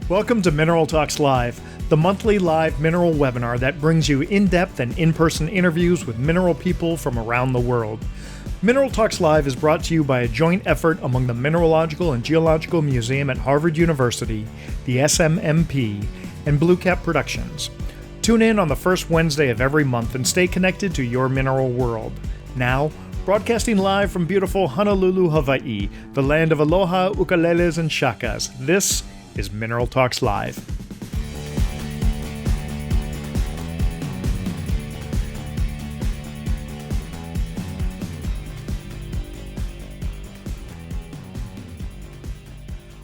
Welcome to Mineral Talks Live, the monthly live mineral webinar that brings you in-depth and in-person interviews with mineral people from around the world. Mineral Talks Live is brought to you by a joint effort among the Mineralogical and Geological Museum at Harvard University, the SMMP, and Blue Cap Productions. Tune in on the first Wednesday of every month and stay connected to your mineral world. Now, broadcasting live from beautiful Honolulu, Hawaii, the land of aloha, ukuleles, and shakas, this is Mineral Talks Live.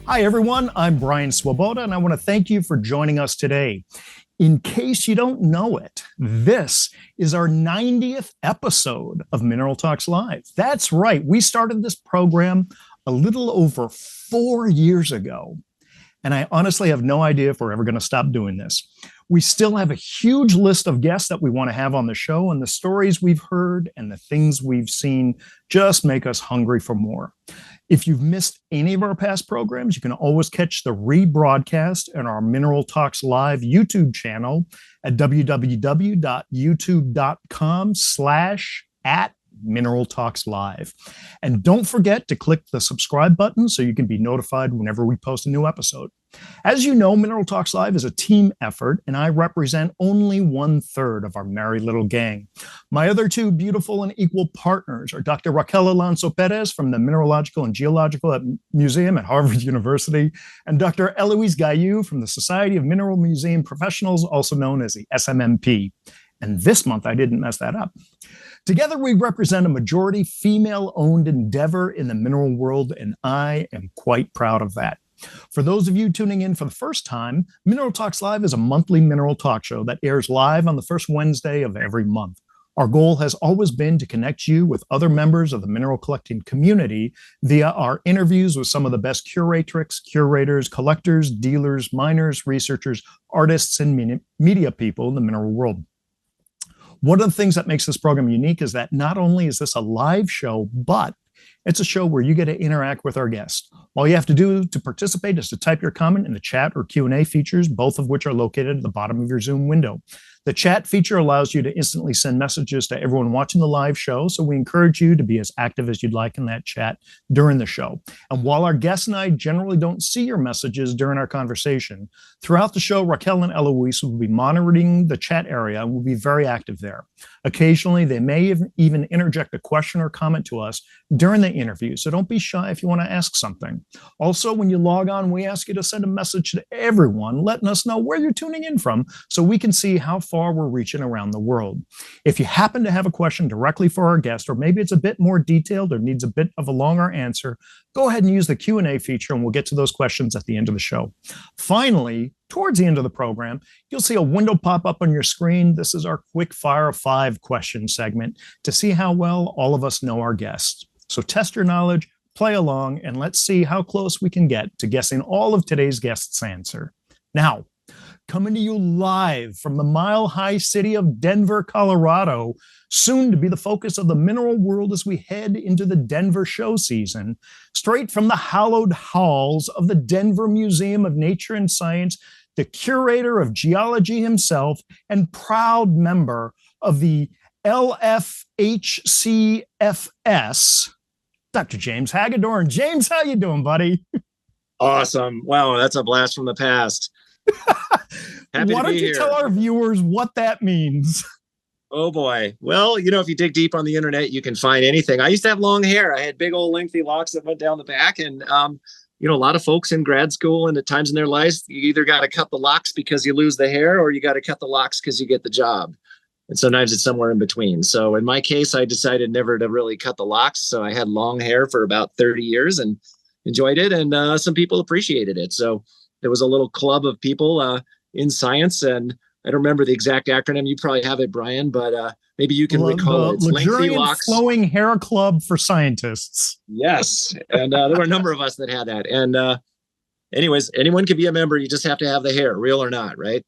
Hi everyone, I'm Brian Swoboda, and I want to thank you for joining us today. In case you don't know it, this is our 90th episode of Mineral Talks Live. That's right, we started this program a little over 4 years ago. And I honestly have no idea if we're ever going to stop doing this. We still have a huge list of guests that we want to have on the show, and the stories we've heard and the things we've seen just make us hungry for more. If you've missed any of our past programs, you can always catch the rebroadcast on our Mineral Talks Live YouTube channel at www.youtube.com/@Mineral Talks Live. And don't forget to click the subscribe button so you can be notified whenever we post a new episode. As you know, Mineral Talks Live is a team effort, and I represent only 1/3 of our merry little gang. My other two beautiful and equal partners are Dr. Raquel Alonso Perez from the Mineralogical and Geological Museum at Harvard University, and Dr. Eloise Gaillou from the Society of Mineral Museum Professionals, also known as the SMMP. And this month, I didn't mess that up. Together, we represent a majority female-owned endeavor in the mineral world, and I am quite proud of that. For those of you tuning in for the first time, Mineral Talks Live is a monthly mineral talk show that airs live on the first Wednesday of every month. Our goal has always been to connect you with other members of the mineral collecting community via our interviews with some of the best curatrix, curators, collectors, dealers, miners, researchers, artists, and media people in the mineral world. One of the things that makes this program unique is that not only is this a live show, but it's a show where you get to interact with our guests. All you have to do to participate is to type your comment in the chat or Q&A features, both of which are located at the bottom of your Zoom window. The chat feature allows you to instantly send messages to everyone watching the live show, so we encourage you to be as active as you'd like in that chat during the show. And while our guests and I generally don't see your messages during our conversation, throughout the show, Raquel and Eloise will be monitoring the chat area and will be very active there. Occasionally, they may even interject a question or comment to us during the interview, so don't be shy if you want to ask something. Also, when you log on, we ask you to send a message to everyone, letting us know where you're tuning in from so we can see how far we're reaching around the world. If you happen to have a question directly for our guest, or maybe it's a bit more detailed or needs a bit of a longer answer, go ahead and use the Q&A feature and we'll get to those questions at the end of the show. Finally, towards the end of the program, you'll see a window pop up on your screen. This is our Quickfire 5 question segment to see how well all of us know our guests. So test your knowledge, play along, and let's see how close we can get to guessing all of today's guests' answer. Now, coming to you live from the mile-high city of Denver, Colorado, soon to be the focus of the mineral world as we head into the Denver show season, straight from the hallowed halls of the Denver Museum of Nature and Science, the curator of geology himself, and proud member of the LFHCFS, Dr. James Hagadorn. James, how you doing, buddy? Awesome. Wow, that's a blast from the past. Why don't you tell our viewers what that means? Oh boy. Well, if you dig deep on the internet, you can find anything. I used to have long hair. I had big old lengthy locks that went down the back. And, a lot of folks in grad school and at times in their lives, you either got to cut the locks because you lose the hair or you got to cut the locks because you get the job. And sometimes it's somewhere in between. So in my case, I decided never to really cut the locks. So I had long hair for about 30 years and enjoyed it. And some people appreciated it. So there was a little club of people in science, and I don't remember the exact acronym. You probably have it, Brian, but maybe you can recall it. It's Luxuriant Flowing Hair Club for Scientists. Yes, and there were a number of us that had that. And anyways, anyone can be a member. You just have to have the hair, real or not, right?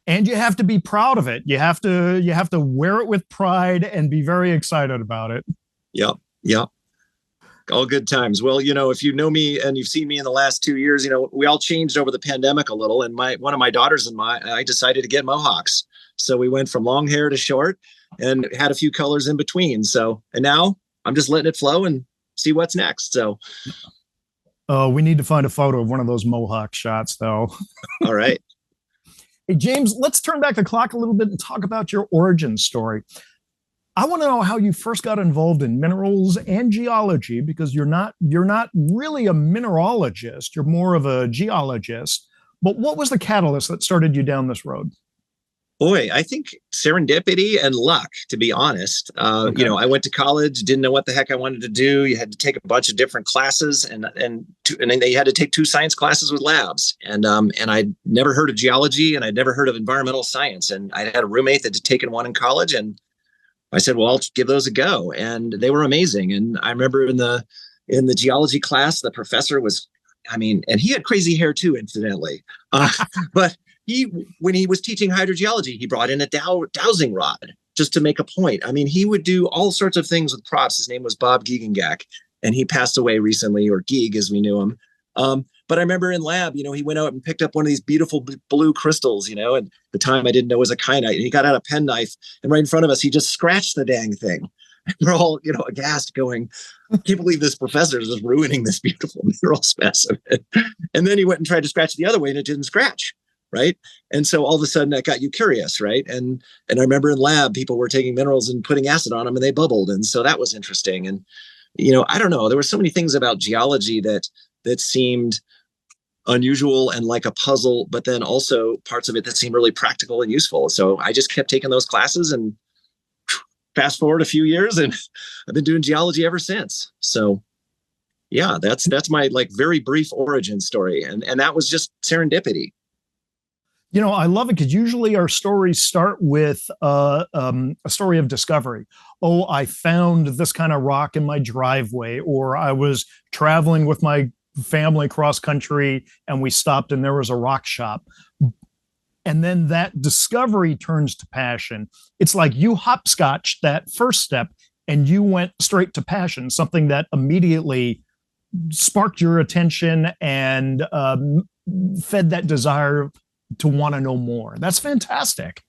And you have to be proud of it. You have to wear it with pride and be very excited about it. Yep. All good times. Well, if you know me and you've seen me in the last 2 years, we all changed over the pandemic a little. And one of my daughters and I decided to get mohawks. So we went from long hair to short and had a few colors in between. And now I'm just letting it flow and see what's next. So, we need to find a photo of one of those mohawk shots, though. All right. Hey, James, let's turn back the clock a little bit and talk about your origin story. I want to know how you first got involved in minerals and geology, because you're not really a mineralogist, you're more of a geologist. But what was the catalyst that started you down this road? Boy, I think serendipity and luck, to be honest. Okay. I went to college, didn't know what the heck I wanted to do. You had to take a bunch of different classes, and then they had to take 2 science classes with labs. And I'd never heard of geology, and I'd never heard of environmental science. And I had a roommate that had taken one in college, and I said, well, I'll give those a go. And they were amazing. And I remember in the geology class, the professor was, and he had crazy hair too, incidentally. But when he was teaching hydrogeology, he brought in a dowsing rod just to make a point. He would do all sorts of things with props. His name was Bob Giegengak, and he passed away recently, or Gieg as we knew him. But I remember in lab, he went out and picked up one of these beautiful blue crystals, and at the time I didn't know it was a kyanite. And he got out a penknife, and right in front of us, he just scratched the dang thing. And we're all, aghast, going, I can't believe this professor is just ruining this beautiful mineral specimen. And then he went and tried to scratch the other way, and it didn't scratch. Right. And so all of a sudden that got you curious. Right. And I remember in lab, people were taking minerals and putting acid on them, and they bubbled. And so that was interesting. And, I don't know, there were so many things about geology that seemed unusual and like a puzzle, but then also parts of it that seemed really practical and useful. So I just kept taking those classes, and fast forward a few years, and I've been doing geology ever since. So yeah, that's my very brief origin story. And that was just serendipity. I love it because usually our stories start with a story of discovery. Oh, I found this kind of rock in my driveway, or I was traveling with my family cross country and we stopped and there was a rock shop. And then that discovery turns to passion. It's like you hopscotched that first step and you went straight to passion, something that immediately sparked your attention and fed that desire to want to know more. That's fantastic.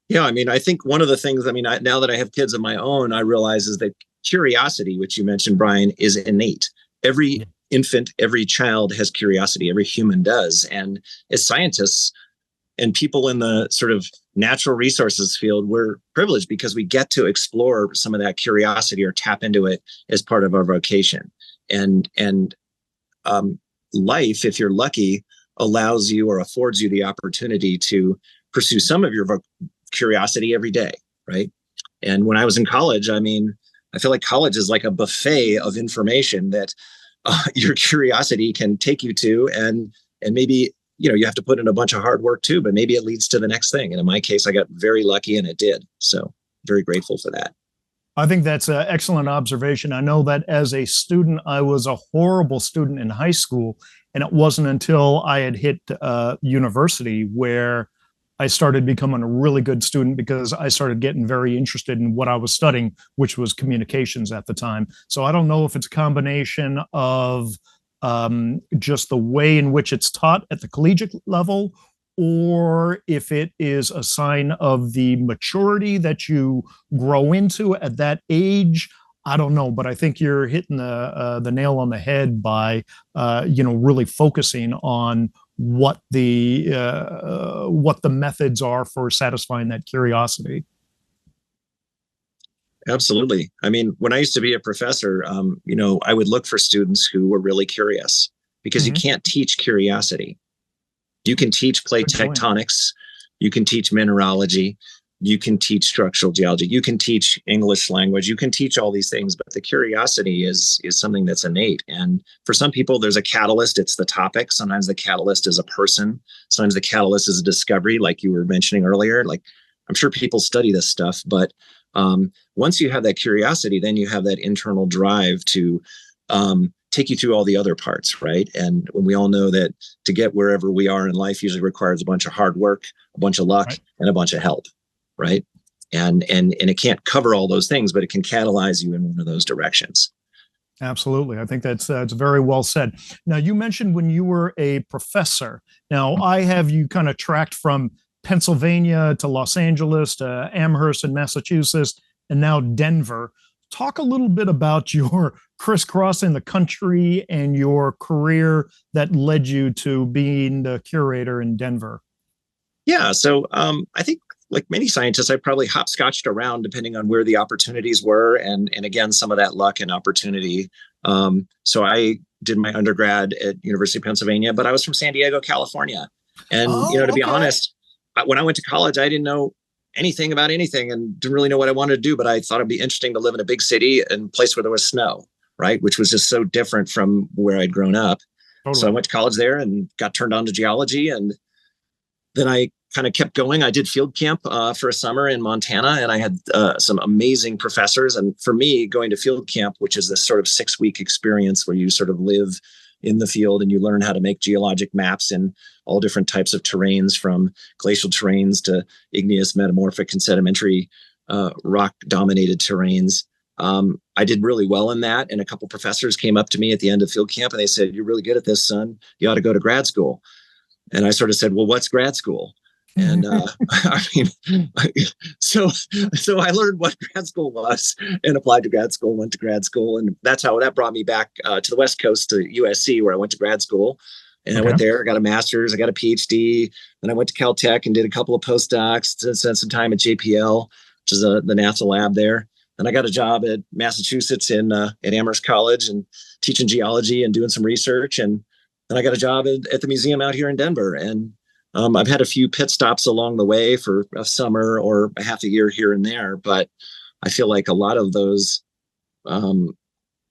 Yeah, I think one of the things, now that I have kids of my own, I realize is that curiosity, which you mentioned, Brian, is innate. Every infant, every child has curiosity. Every human does. And as scientists and people in the sort of natural resources field, we're privileged because we get to explore some of that curiosity or tap into it as part of our vocation. And life, if you're lucky, allows you or affords you the opportunity to pursue some of your curiosity every day, right? And when I was in college, I feel like college is like a buffet of information that your curiosity can take you to, and maybe you have to put in a bunch of hard work too, but maybe it leads to the next thing. And in my case, I got very lucky, and it did. So very grateful for that. I think that's an excellent observation. I know that as a student, I was a horrible student in high school. And it wasn't until I had hit university where I started becoming a really good student, because I started getting very interested in what I was studying, which was communications at the time. So I don't know if it's a combination of just the way in which it's taught at the collegiate level, or if it is a sign of the maturity that you grow into at that age. I don't know, but I think you're hitting the nail on the head by really focusing on what the methods are for satisfying that curiosity. Absolutely. When I used to be a professor, I would look for students who were really curious, because you can't teach curiosity. You can teach plate tectonics, you can teach mineralogy, you can teach structural geology, you can teach English language, you can teach all these things, but the curiosity is something that's innate. And for some people, there's a catalyst. It's the topic. Sometimes the catalyst is a person. Sometimes the catalyst is a discovery, like you were mentioning earlier. Like, I'm sure people study this stuff, but once you have that curiosity, then you have that internal drive to take you through all the other parts, right? And when we all know that to get wherever we are in life usually requires a bunch of hard work, a bunch of luck, and a bunch of help, right? And it can't cover all those things, but it can catalyze you in one of those directions. Absolutely. I think that's very well said. Now, you mentioned when you were a professor. Now, I have you kind of tracked from Pennsylvania to Los Angeles to Amherst in Massachusetts and now Denver. Talk a little bit about your crisscrossing the country and your career that led you to being the curator in Denver. Yeah. So I think, like many scientists, I probably hopscotched around depending on where the opportunities were, and again, some of that luck and opportunity. So I did my undergrad at University of Pennsylvania, but I was from San Diego, California, and Oh, to be okay. honest, when I went to college, I didn't know anything about anything and didn't really know what I wanted to do. But I thought it'd be interesting to live in a big city and a place where there was snow, right? Which was just so different from where I'd grown up. So I Totally. went to college there and got turned on to geology, and then I kind of kept going. I did field camp for a summer in Montana, and I had some amazing professors. And for me, going to field camp, which is this sort of 6-week experience where you sort of live in the field and you learn how to make geologic maps in all different types of terrains, from glacial terrains to igneous, metamorphic, and sedimentary rock dominated terrains. I did really well in that. And a couple professors came up to me at the end of field camp and they said, "You're really good at this, son. You ought to go to grad school." And I sort of said, "Well, what's grad school?" And I mean, so I learned what grad school was and applied to grad school, went to grad school. And that's how that brought me back to the West Coast to USC, where I went to grad school. And I Okay. went there, I got a master's, I got a PhD. Then I went to Caltech and did a couple of postdocs, spent some time at JPL, which is the NASA lab there. Then I got a job at Massachusetts at Amherst College and teaching geology and doing some research. And then I got a job at the museum out here in Denver. And I've had a few pit stops along the way for a summer or a half a year here and there, but I feel like a lot of those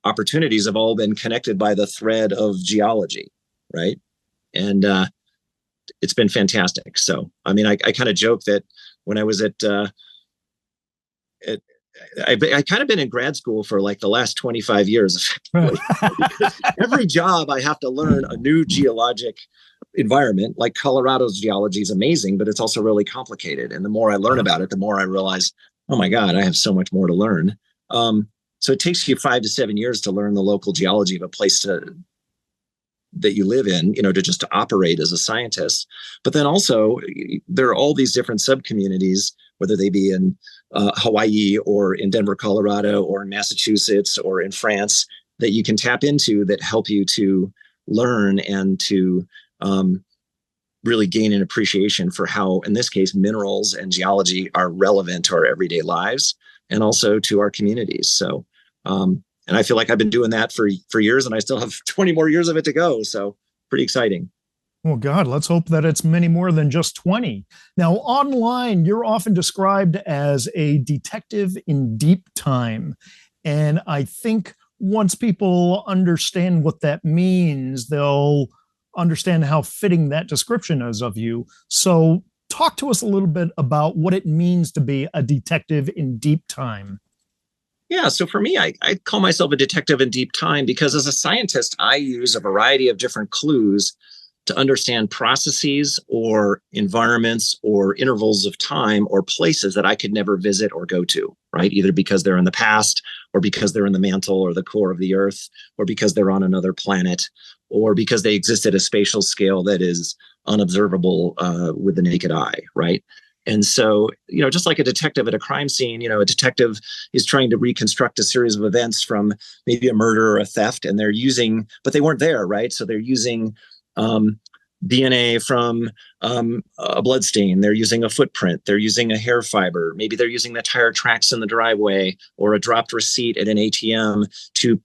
opportunities have all been connected by the thread of geology, right? And it's been fantastic. So, I mean, I kind of joke that when I was I kind of been in grad school for like the last 25 years, because every job I have to learn a new geologic environment. Like Colorado's geology is amazing, but it's also really complicated. And the more I learn about it, the more I realize, oh my God, I have so much more to learn. So it takes you 5 to 7 years to learn the local geology of a place that you live in, to just to operate as a scientist. But then also there are all these different sub-communities, whether they be in Hawaii or in Denver, Colorado, or in Massachusetts or in France, that you can tap into that help you to learn and to really gain an appreciation for how, in this case, minerals and geology are relevant to our everyday lives and also to our communities. So, and I feel like I've been doing that for years, and I still have 20 more years of it to go. So pretty exciting. Well, God, let's hope that it's many more than just 20. Now, online, you're often described as a detective in deep time. And I think once people understand what that means, they'll understand how fitting that description is of you. So, talk to us a little bit about what it means to be a detective in deep time. Yeah, so for me, I call myself a detective in deep time because as a scientist, I use a variety of different clues to understand processes or environments or intervals of time or places that I could never visit or go to, right? Either because they're in the past or because they're in the mantle or the core of the earth or because they're on another planet or because they exist at a spatial scale that is unobservable with the naked eye, right? And so, just like a detective at a crime scene, a detective is trying to reconstruct a series of events from maybe a murder or a theft, and but they weren't there, right? So they're using DNA from a blood stain. They're using a footprint. They're using a hair fiber. Maybe they're using the tire tracks in the driveway or a dropped receipt at an ATM to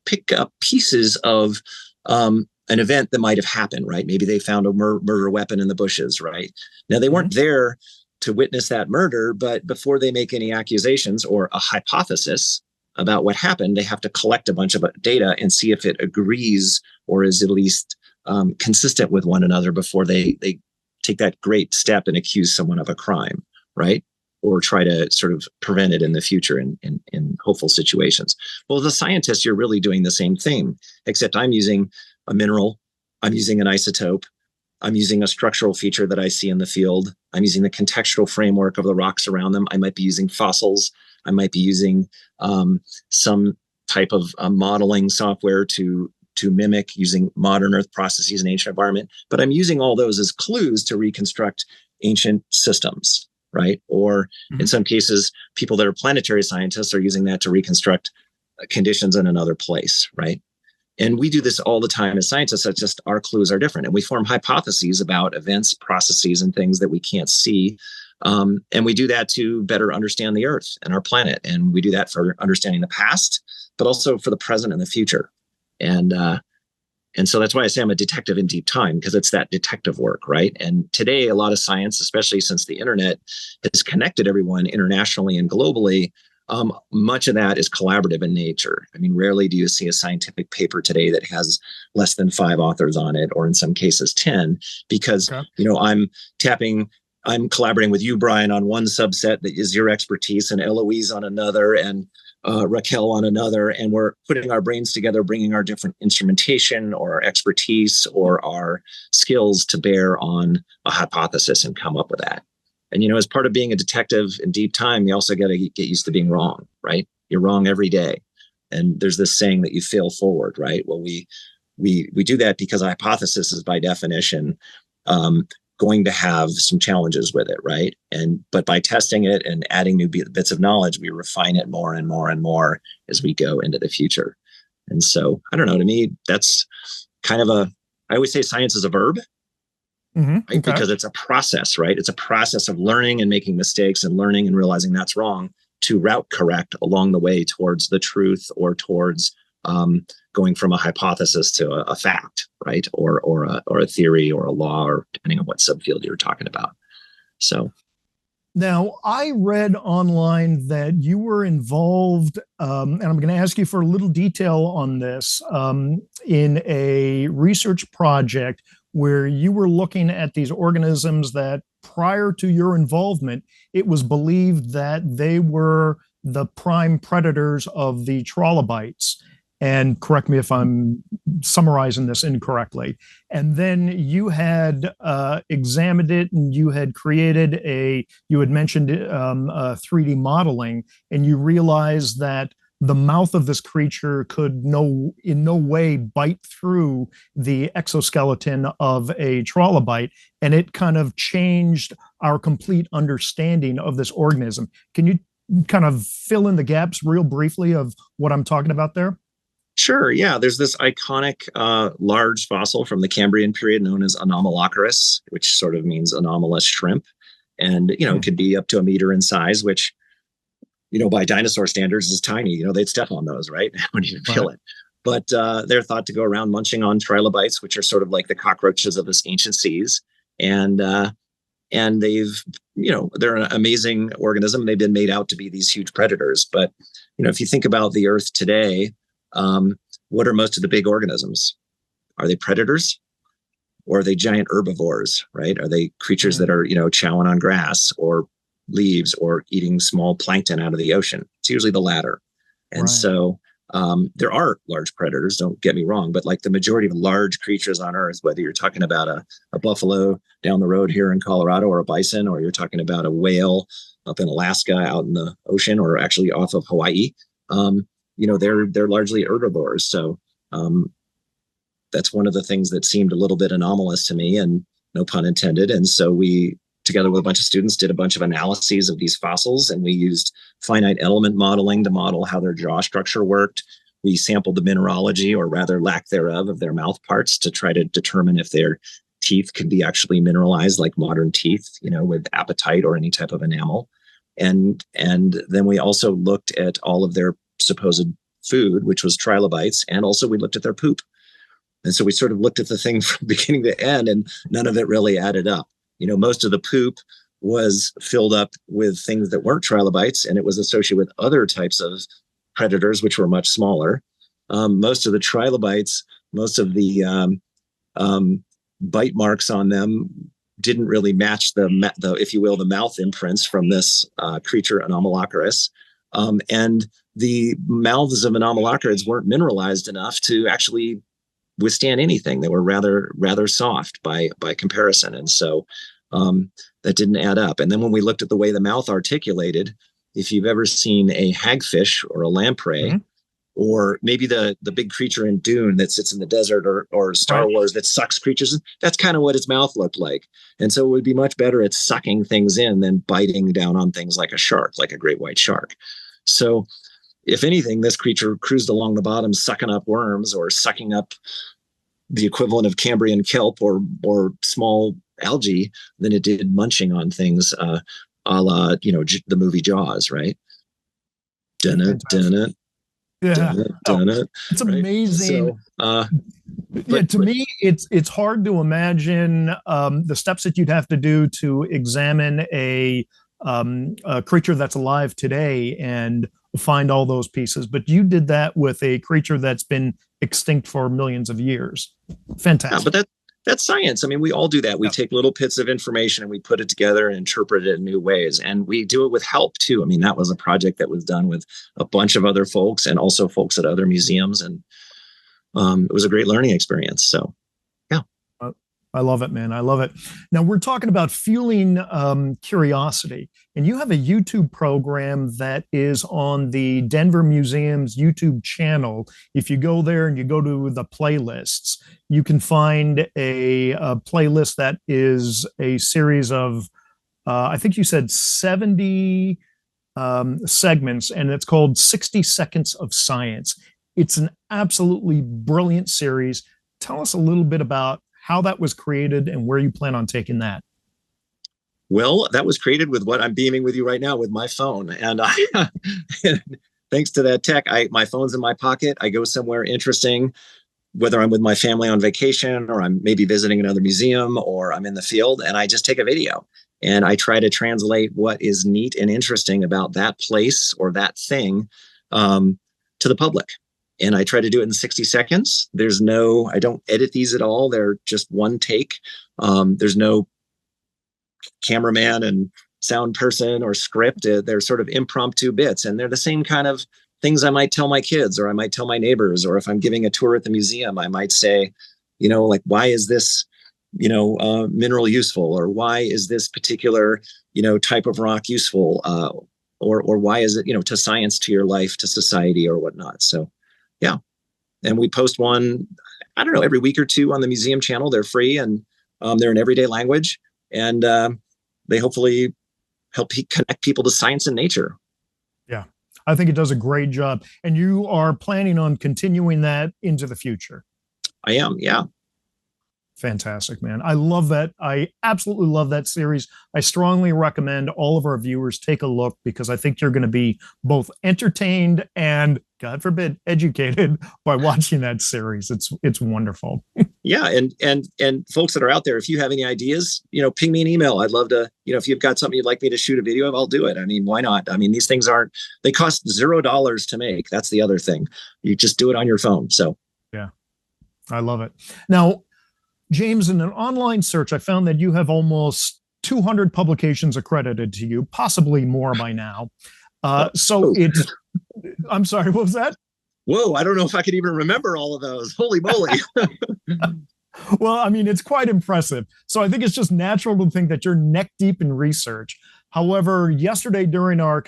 pick up pieces of an event that might have happened, right? Maybe they found a murder weapon in the bushes, right? Now, they weren't there to witness that murder, but before they make any accusations or a hypothesis about what happened, they have to collect a bunch of data and see if it agrees or is at least consistent with one another before they take that great step and accuse someone of a crime, right? Or try to sort of prevent it in the future in hopeful situations. Well, as a scientist, you're really doing the same thing, except I'm using a mineral, I'm using an isotope, I'm using a structural feature that I see in the field, I'm using the contextual framework of the rocks around them. I might be using fossils, I might be using some type of modeling software to mimic using modern Earth processes in ancient environment. But I'm using all those as clues to reconstruct ancient systems, right? Or in some cases, people that are planetary scientists are using that to reconstruct conditions in another place, right? And we do this all the time as scientists. It's just our clues are different. And we form hypotheses about events, processes, and things that we can't see. And we do that to better understand the Earth and our planet. And we do that for understanding the past, but also for the present and the future. And so that's why I say I'm a detective in deep time, because it's that detective work, right? And today, a lot of science, especially since the internet has connected everyone internationally and globally, much of that is collaborative in nature. I mean, rarely do you see a scientific paper today that has less than 5 authors on it, or in some cases 10, because, I'm collaborating with you, Brian, on one subset that is your expertise, and Eloise on another, and Raquel on another, and we're putting our brains together, bringing our different instrumentation or our expertise or our skills to bear on a hypothesis and come up with that. And, as part of being a detective in deep time, you also got to get used to being wrong, right? You're wrong every day. And there's this saying that you fail forward, right? Well, we do that because a hypothesis is by definition going to have some challenges with it, right? But by testing it and adding new bits of knowledge, we refine it more and more and more as we go into the future. And so, I don't know, to me, that's kind of I always say science is a verb, right? Because it's a process, right? It's a process of learning and making mistakes and learning and realizing that's wrong to route correct along the way towards the truth or towards going from a hypothesis to a fact, right? Or a theory or a law, or depending on what subfield you're talking about. So now I read online that you were involved, and I'm going to ask you for a little detail on this, in a research project where you were looking at these organisms that prior to your involvement, it was believed that they were the prime predators of the trilobites. And correct me if I'm summarizing this incorrectly. And then you had examined it, and you had created you had mentioned 3D modeling, and you realized that the mouth of this creature could in no way bite through the exoskeleton of a trilobite, and it kind of changed our complete understanding of this organism. Can you kind of fill in the gaps real briefly of what I'm talking about there? Sure. Yeah. There's this iconic large fossil from the Cambrian period known as Anomalocaris, which sort of means anomalous shrimp. And, it could be up to 1 meter in size, which, by dinosaur standards is tiny. They'd step on those, right? They wouldn't even feel it. But they're thought to go around munching on trilobites, which are sort of like the cockroaches of this ancient seas. And they've, they're an amazing organism. They've been made out to be these huge predators. But, if you think about the Earth today, what are most of the big organisms? Are they predators, or are they giant herbivores, right? Are they creatures that are, chowing on grass or leaves or eating small plankton out of the ocean? It's usually the latter. And so there are large predators, don't get me wrong, but like the majority of large creatures on Earth, whether you're talking about a buffalo down the road here in Colorado, or a bison, or you're talking about a whale up in Alaska out in the ocean, or actually off of Hawaii, they're largely herbivores. So that's one of the things that seemed a little bit anomalous to me, and no pun intended. And so we, together with a bunch of students, did a bunch of analyses of these fossils, and we used finite element modeling to model how their jaw structure worked. We sampled the mineralogy, or rather lack thereof, of their mouth parts to try to determine if their teeth could be actually mineralized like modern teeth, with apatite or any type of enamel. And then we also looked at all of their supposed food, which was trilobites, and also we looked at their poop. And so we sort of looked at the thing from beginning to end, and none of it really added up. Most of the poop was filled up with things that weren't trilobites, and it was associated with other types of predators, which were much smaller. Most of the trilobites, most of the bite marks on them didn't really match the if you will, the mouth imprints from this creature Anomalocaris. And the mouths of Anomalocaris weren't mineralized enough to actually withstand anything. They were rather soft by comparison. And so that didn't add up. And then when we looked at the way the mouth articulated, if you've ever seen a hagfish or a lamprey, or maybe the big creature in Dune that sits in the desert, or Star Wars that sucks creatures. That's kind of what its mouth looked like. And so it would be much better at sucking things in than biting down on things like a shark, like a great white shark. So if anything, this creature cruised along the bottom, sucking up worms or sucking up the equivalent of Cambrian kelp or small algae than it did munching on things, a la, the movie Jaws, right? Dun it, dun it. Yeah, done it. It's amazing. So, to me, it's hard to imagine the steps that you'd have to do to examine a creature that's alive today and find all those pieces. But you did that with a creature that's been extinct for millions of years. Fantastic. Yeah, but that's science. I mean, we all do that. We take little bits of information and we put it together and interpret it in new ways. And we do it with help too. I mean, that was a project that was done with a bunch of other folks and also folks at other museums. And it was a great learning experience. So, yeah. I love it, man. I love it. Now we're talking about fueling curiosity, and you have a YouTube program that is on the Denver Museum's YouTube channel. If you go there and you go to the playlists, you can find a playlist that is a series of, I think you said 70 segments, and it's called 60 Seconds of Science. It's an absolutely brilliant series. Tell us a little bit about how that was created and where you plan on taking that. Well, that was created with what I'm beaming with you right now with my phone. And thanks to that tech, my phone's in my pocket. I go somewhere interesting, whether I'm with my family on vacation or I'm maybe visiting another museum or I'm in the field, and I just take a video and I try to translate what is neat and interesting about that place or that thing to the public. And I try to do it in 60 seconds. I don't edit these at all. They're just one take. There's no cameraman and sound person or script. They're sort of impromptu bits. And they're the same kind of things I might tell my kids, or I might tell my neighbors, or if I'm giving a tour at the museum, I might say, like, why is this, mineral useful? Or why is this particular, type of rock useful? Or why is it, to science, to your life, to society, or whatnot. So, yeah. And we post one, I don't know, every week or two on the museum channel. They're free and they're in everyday language. And they hopefully help connect people to science and nature. Yeah, I think it does a great job. And you are planning on continuing that into the future? I am, yeah. Fantastic, man. I love that. I absolutely love that series. I strongly recommend all of our viewers take a look, because I think you're going to be both entertained and, God forbid, educated by watching that series. It's wonderful. Yeah. And folks that are out there, if you have any ideas, ping me an email. I'd love to, if you've got something you'd like me to shoot a video of, I'll do it. I mean, why not? I mean, these things they cost $0 to make. That's the other thing. You just do it on your phone. So, yeah, I love it. Now, James, in an online search, I found that you have almost 200 publications accredited to you, possibly more by now. I'm sorry, what was that? Whoa, I don't know if I could even remember all of those. Holy moly. Well, I mean, it's quite impressive. So I think it's just natural to think that you're neck deep in research. However, yesterday during our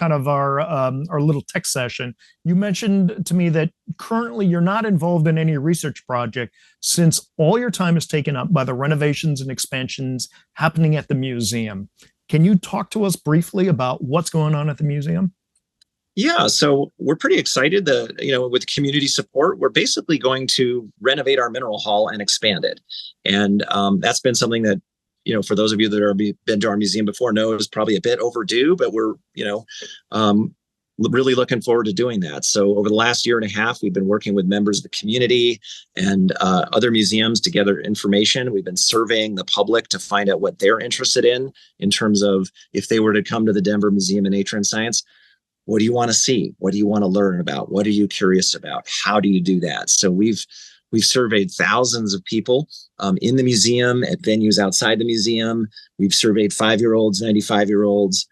little tech session, you mentioned to me that currently you're not involved in any research project, since all your time is taken up by the renovations and expansions happening at the museum. Can you talk to us briefly about what's going on at the museum? Yeah, so we're pretty excited that, with community support, we're basically going to renovate our mineral hall and expand it. And that's been something that, for those of you that have been to our museum before, know is probably a bit overdue, but we're, really looking forward to doing that. So over the last year and a half, we've been working with members of the community and other museums to gather information. We've been surveying the public to find out what they're interested in terms of, if they were to come to the Denver Museum of Nature and Science, what do you want to see? What do you want to learn about? What are you curious about? How do you do that? So we've surveyed thousands of people in the museum, at venues outside the museum. We've surveyed 5-year-olds, 95-year-olds,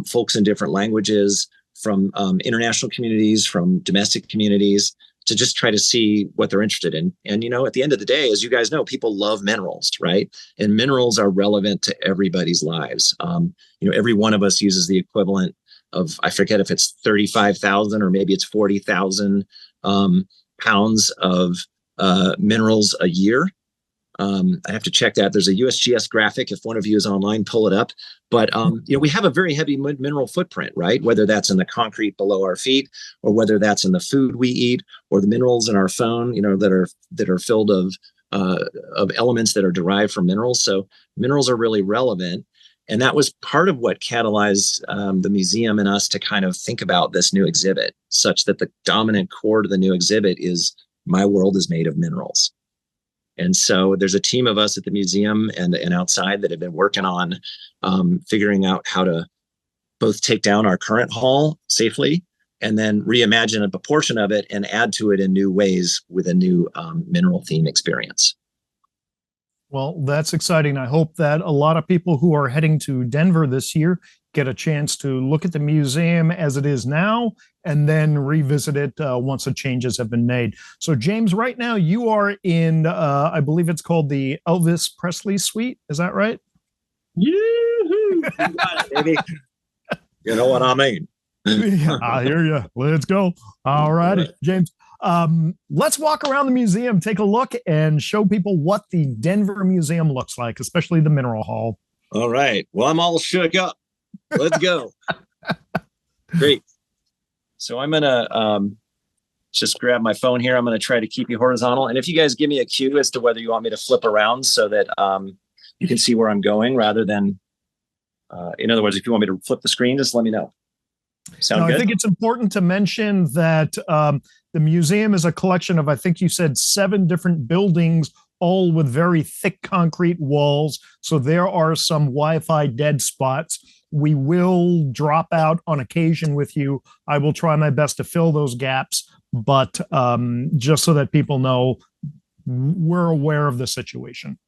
folks in different languages, from international communities, from domestic communities, to just try to see what they're interested in. And, at the end of the day, as you guys know, people love minerals, right? And minerals are relevant to everybody's lives. Every one of us uses the equivalent of, I forget if it's 35,000 or maybe it's 40,000 pounds of minerals a year. I have to check that. There's a USGS graphic. If one of you is online, pull it up. But we have a very heavy mineral footprint, right? Whether that's in the concrete below our feet, or whether that's in the food we eat, or the minerals in our phone, that are filled of elements that are derived from minerals. So minerals are really relevant. And that was part of what catalyzed the museum and us to kind of think about this new exhibit, such that the dominant core to the new exhibit is my world is made of minerals. And so there's a team of us at the museum and outside that have been working on figuring out how to both take down our current hall safely and then reimagine a portion of it and add to it in new ways with a new mineral theme experience. Well, that's exciting. I hope that a lot of people who are heading to Denver this year get a chance to look at the museum as it is now and then revisit it once the changes have been made. So, James, right now you are in, I believe it's called the Elvis Presley Suite. Is that right? You got it, baby. You know what I mean? Yeah, I hear you. Let's go. All righty, James. Let's walk around the museum, take a look, and show people what the Denver Museum looks like, especially the Mineral Hall. All right. Well, I'm all shook up. Let's go. Great. So I'm going to just grab my phone here. I'm going to try to keep you horizontal. And if you guys give me a cue as to whether you want me to flip around so that you can see where I'm going rather than, in other words, if you want me to flip the screen, just let me know. Sound good? I think it's important to mention that the museum is a collection of, I think you said, 7 different buildings, all with very thick concrete walls. So there are some Wi-Fi dead spots. We will drop out on occasion with you. I will try my best to fill those gaps, but just so that people know we're aware of the situation.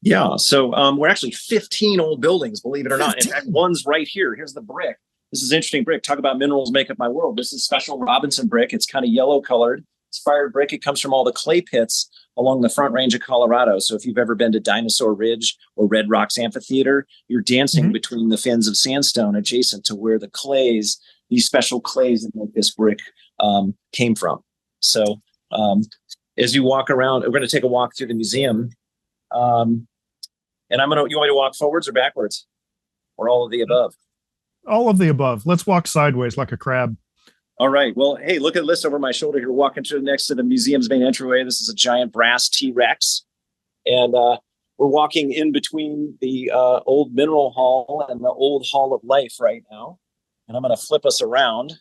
Yeah, so we're actually 15 old buildings, believe it or 15. Not. In fact, one's right here. Here's the brick. This is interesting brick. Talk about minerals make up my world. This is special Robinson brick. It's kind of yellow colored. It's fired brick. It comes from all the clay pits along the Front Range of Colorado. So if you've ever been to Dinosaur Ridge or Red Rocks Amphitheater, you're dancing between the fins of sandstone adjacent to where the clays, these special clays that make this brick came from. So as you walk around, we're going to take a walk through the museum. And you want me to walk forwards or backwards or all of the above? All of the above. Let's walk sideways like a crab. All right. Well, hey, look at this over my shoulder here, walking next to the museum's main entryway. This is a giant brass T-Rex. And we're walking in between the old mineral hall and the old hall of life right now. And I'm going to flip us around.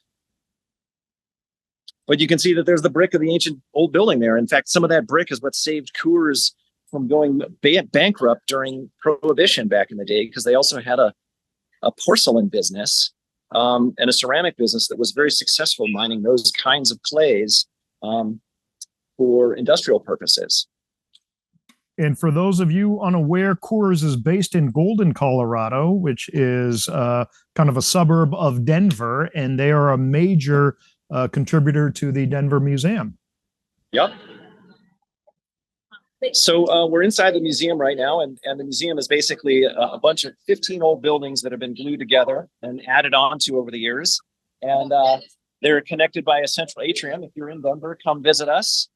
But you can see that there's the brick of the ancient old building there. In fact, some of that brick is what saved Coors from going bankrupt during Prohibition back in the day, because they also had a porcelain business and a ceramic business that was very successful mining those kinds of clays for industrial purposes. And for those of you unaware, Coors is based in Golden, Colorado, which is kind of a suburb of Denver, and they are a major contributor to the Denver Museum. Yep. So we're inside the museum right now, and the museum is basically a bunch of 15 old buildings that have been glued together and added on to over the years. And they're connected by a central atrium. If you're in Denver, come visit us.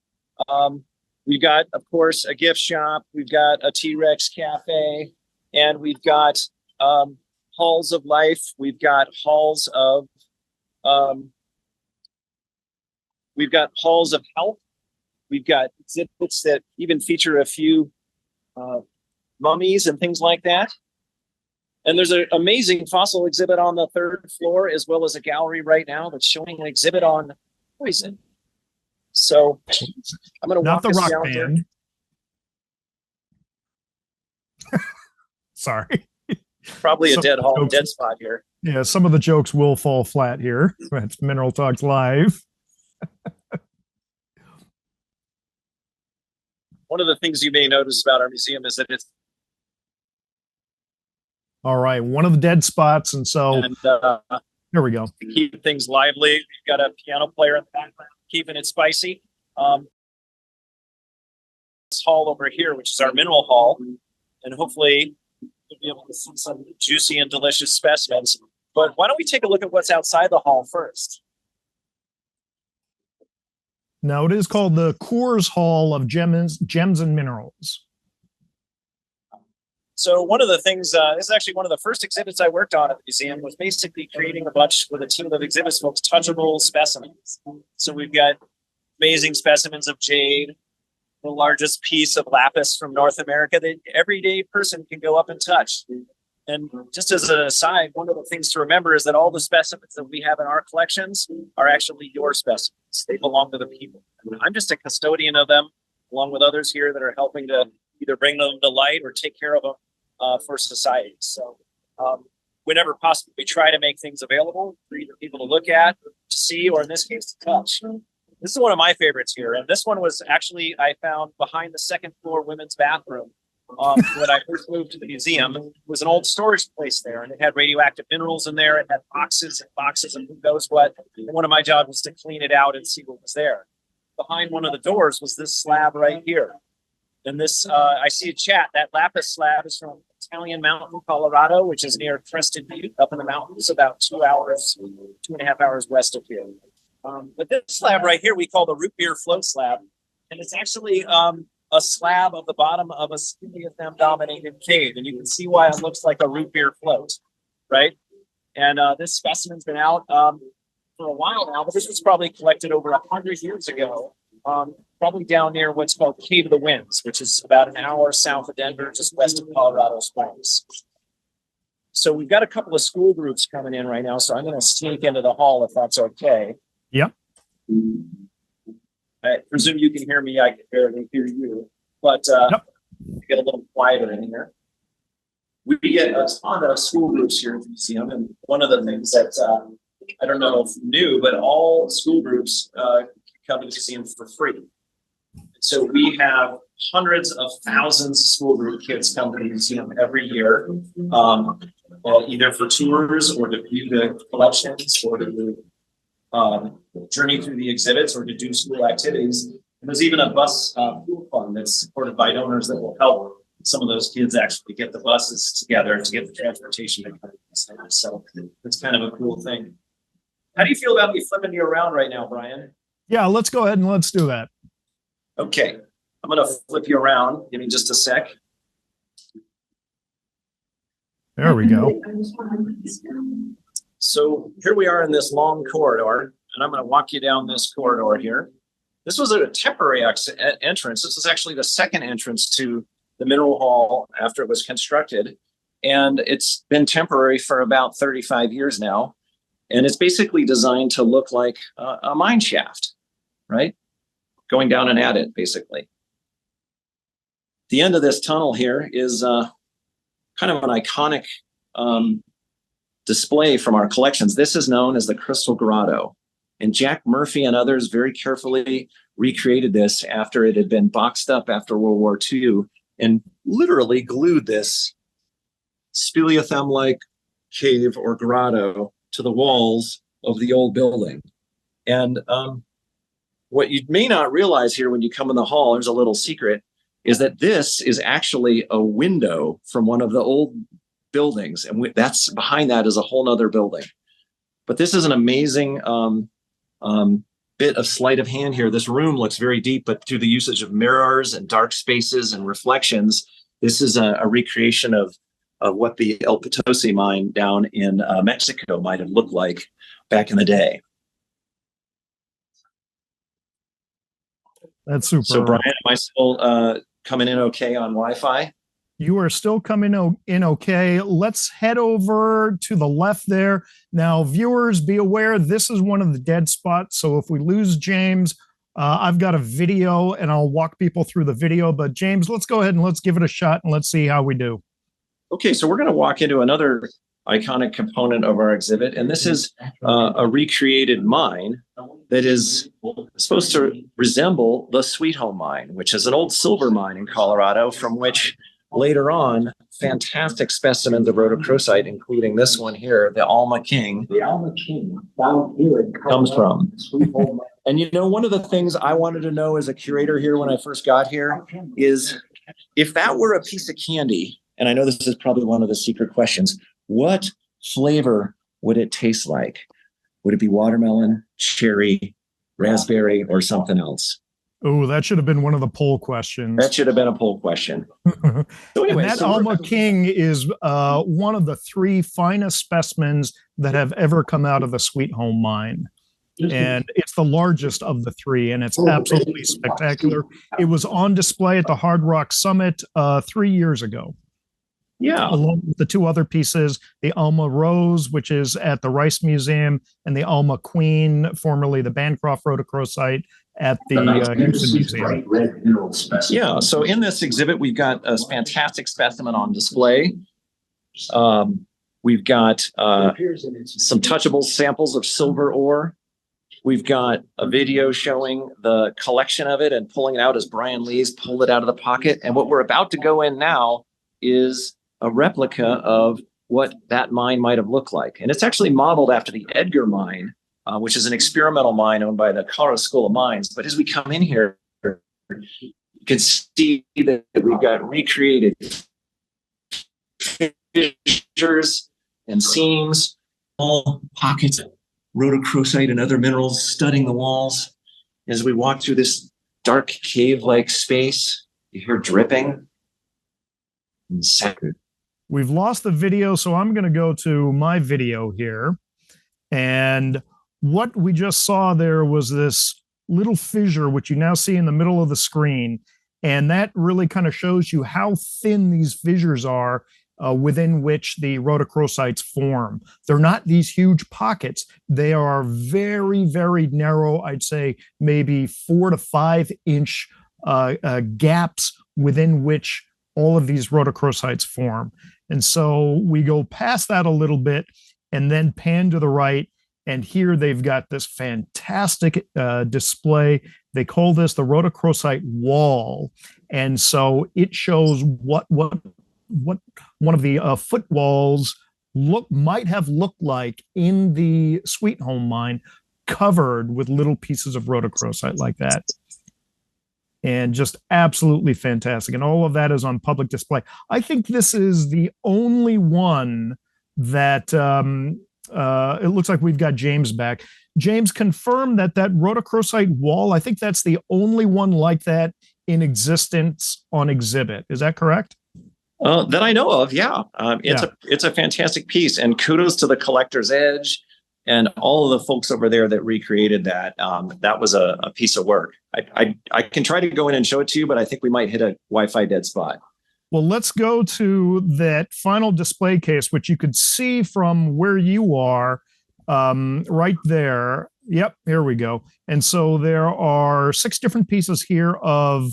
We've got, of course, a gift shop. We've got a T-Rex cafe, and we've got halls of life. We've got halls of health. We've got exhibits that even feature a few mummies and things like that. And there's an amazing fossil exhibit on the 3rd floor, as well as a gallery right now that's showing an exhibit on poison. So I'm going to walk us down there. Sorry. Probably a dead spot here. Yeah, some of the jokes will fall flat here. It's Mineral Talks Live. One of the things you may notice about our museum is that it's all right, one of the dead spots, and so here we go. To keep things lively, we've got a piano player in the background keeping it spicy. This hall over here, which is our mineral hall, and hopefully you'll be able to see some juicy and delicious specimens. But why don't we take a look at what's outside the hall first? Now, it is called the Coors Hall of Gems and Minerals. So one of the things, this is actually one of the first exhibits I worked on at the museum, was basically creating a bunch with a team of exhibits folks, touchable specimens. So we've got amazing specimens of jade, the largest piece of lapis from North America that everyday person can go up and touch. And just as an aside, one of the things to remember is that all the specimens that we have in our collections are actually your specimens. They belong to the people. I'm just a custodian of them, along with others here that are helping to either bring them to light or take care of them for society. So whenever possible, we try to make things available for either people to look at, to see, or in this case, to touch. This is one of my favorites here. And this one was actually, I found behind the second floor women's bathroom. When I first moved to the museum, it was an old storage place there, and it had radioactive minerals in there. It had boxes and boxes of who knows what. And one of my jobs was to clean it out and see what was there. Behind one of the doors was this slab right here. And this, I see a chat. That lapis slab is from Italian Mountain, Colorado, which is near Crested Butte, up in the mountains, about 2.5 hours west of here. But this slab right here, we call the root beer float slab, and it's actually a slab of the bottom of a speleothem-dominated cave, and you can see why it looks like a root beer float, right? And this specimen's been out for a while now, but this was probably collected over 100 years ago, probably down near what's called Cave of the Winds, which is about an hour south of Denver, just west of Colorado Springs. So we've got a couple of school groups coming in right now, so I'm going to sneak into the hall if that's okay. Yep. I presume you can hear me. I can barely hear you, but get a little quieter in here. We get a ton of school groups here at the museum, and one of the things that I don't know if you knew, but all school groups come to the museum for free. So we have hundreds of thousands of school group kids come to the museum every year, either for tours or to view the collections or to journey through the exhibits or to do school activities. And there's even a bus fuel fund that's supported by donors that will help some of those kids actually get the buses together to get the transportation to come to the center. So it's kind of a cool thing. How do you feel about me flipping you around right now, Brian? Yeah, let's go ahead and let's do that. Okay, I'm going to flip you around. Give me just a sec. There we go. So here we are in this long corridor, and I'm going to walk you down this corridor here. This was a temporary entrance. This is actually the second entrance to the Mineral Hall after it was constructed, and it's been temporary for about 35 years now. And it's basically designed to look like a mine shaft, right? Going down and at it, basically. The end of this tunnel here is kind of an iconic display from our collections. This is known as the Crystal Grotto. And Jack Murphy and others very carefully recreated this after it had been boxed up after World War II and literally glued this speleothem-like cave or grotto to the walls of the old building. And what you may not realize here when you come in the hall, there's a little secret, is that this is actually a window from one of the old buildings. And that's behind that is a whole nother building. But this is an amazing bit of sleight of hand here. This room looks very deep, but through the usage of mirrors and dark spaces and reflections, this is a recreation of what the El Potosi mine down in Mexico might have looked like back in the day. That's super. So Brian, am I still coming in okay on Wi-Fi? You are still coming in okay. Let's head over to the left there. Now, viewers, be aware, this is one of the dead spots. So if we lose James, I've got a video and I'll walk people through the video. But James, let's go ahead and let's give it a shot and let's see how we do. Okay, so we're going to walk into another iconic component of our exhibit. And this is a recreated mine that is supposed to resemble the Sweet Home mine, which is an old silver mine in Colorado from which later on, fantastic specimens of rhodochrosite, including this one here, the Alma King, comes from. And you know, one of the things I wanted to know as a curator here when I first got here is if that were a piece of candy, and I know this is probably one of the secret questions, what flavor would it taste like? Would it be watermelon, cherry, raspberry, or something else? Oh, that should have been one of the poll questions. That should have been a poll question. So anyway, and that Alma King is one of the 3 finest specimens that have ever come out of the Sweet Home mine. And it's the largest of the 3, and it's absolutely spectacular. It was on display at the Hard Rock Summit 3 years ago. Yeah. Along with the 2 other pieces, the Alma Rose, which is at the Rice Museum, and the Alma Queen, formerly the Bancroft rhodochrosite, at the Houston Museum. Yeah, so in this exhibit, we've got a fantastic specimen on display. We've got some touchable samples of silver ore. We've got a video showing the collection of it and pulling it out as Brian Lee's pulled it out of the pocket. And what we're about to go in now is a replica of what that mine might have looked like. And it's actually modeled after the Edgar mine, which is an experimental mine owned by the Colorado School of Mines. But as we come in here, you can see that we've got recreated fissures and seams, all pockets of rhodochrosite and other minerals studding the walls. As we walk through this dark cave-like space, you hear dripping and sacred. We've lost the video, so I'm going to go to my video here. And what we just saw there was this little fissure, which you now see in the middle of the screen. And that really kind of shows you how thin these fissures are within which the rhodochrosites form. They're not these huge pockets. They are very, very narrow, I'd say maybe 4 to 5 inch gaps within which all of these rhodochrosites form. And so we go past that a little bit and then pan to the right. And here they've got this fantastic display. They call this the rhodochrosite wall. And so it shows what one of the foot walls might have looked like in the Sweet Home mine, covered with little pieces of rhodochrosite like that. And just absolutely fantastic. And all of that is on public display. I think this is the only one that it looks like we've got James back. James, confirm that rhodochrosite wall, I think that's the only one like that in existence on exhibit. Is that correct? That I know of, yeah. It's a fantastic piece, and kudos to the Collector's Edge and all of the folks over there that recreated that. That was a piece of work. I can try to go in and show it to you, but I think we might hit a Wi-Fi dead spot. Well, let's go to that final display case, which you could see from where you are, right there. Yep, here we go. And so there are 6 different pieces here of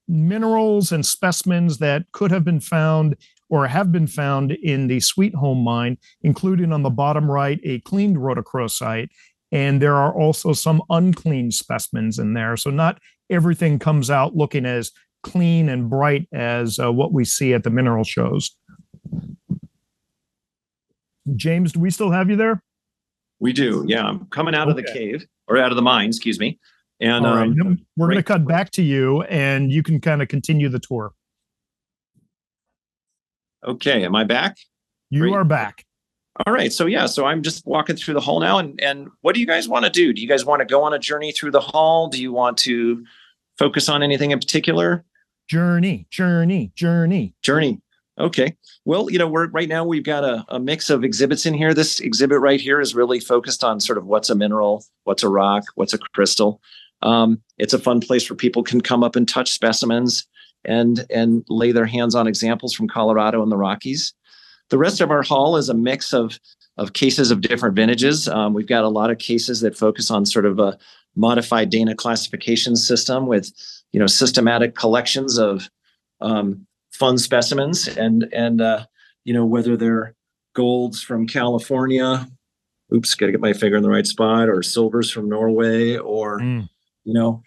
minerals and specimens that could have been found or have been found in the Sweet Home mine, including on the bottom right, a cleaned rhodochrosite. And there are also some uncleaned specimens in there. So not everything comes out looking as clean and bright as what we see at the mineral shows. James, do we still have you there? We do, yeah. I'm coming out of the cave, or out of the mine, excuse me. And all right, we're going to cut back to you, and you can kind of continue the tour. Okay, am I back? You are back. All right, so yeah, so I'm just walking through the hall now, and what do you guys want to do? Do you guys want to go on a journey through the hall? Do you want to focus on anything in particular? Journey. Okay. Well, right now we've got a mix of exhibits in here. This exhibit right here is really focused on sort of what's a mineral, what's a rock, what's a crystal. It's a fun place where people can come up and touch specimens and lay their hands on examples from Colorado and the Rockies. The rest of our hall is a mix of cases of different vintages. We've got a lot of cases that focus on sort of a modified Dana classification system with, systematic collections of fun specimens and whether they're golds from California, got to get my finger in the right spot, or silvers from Norway, or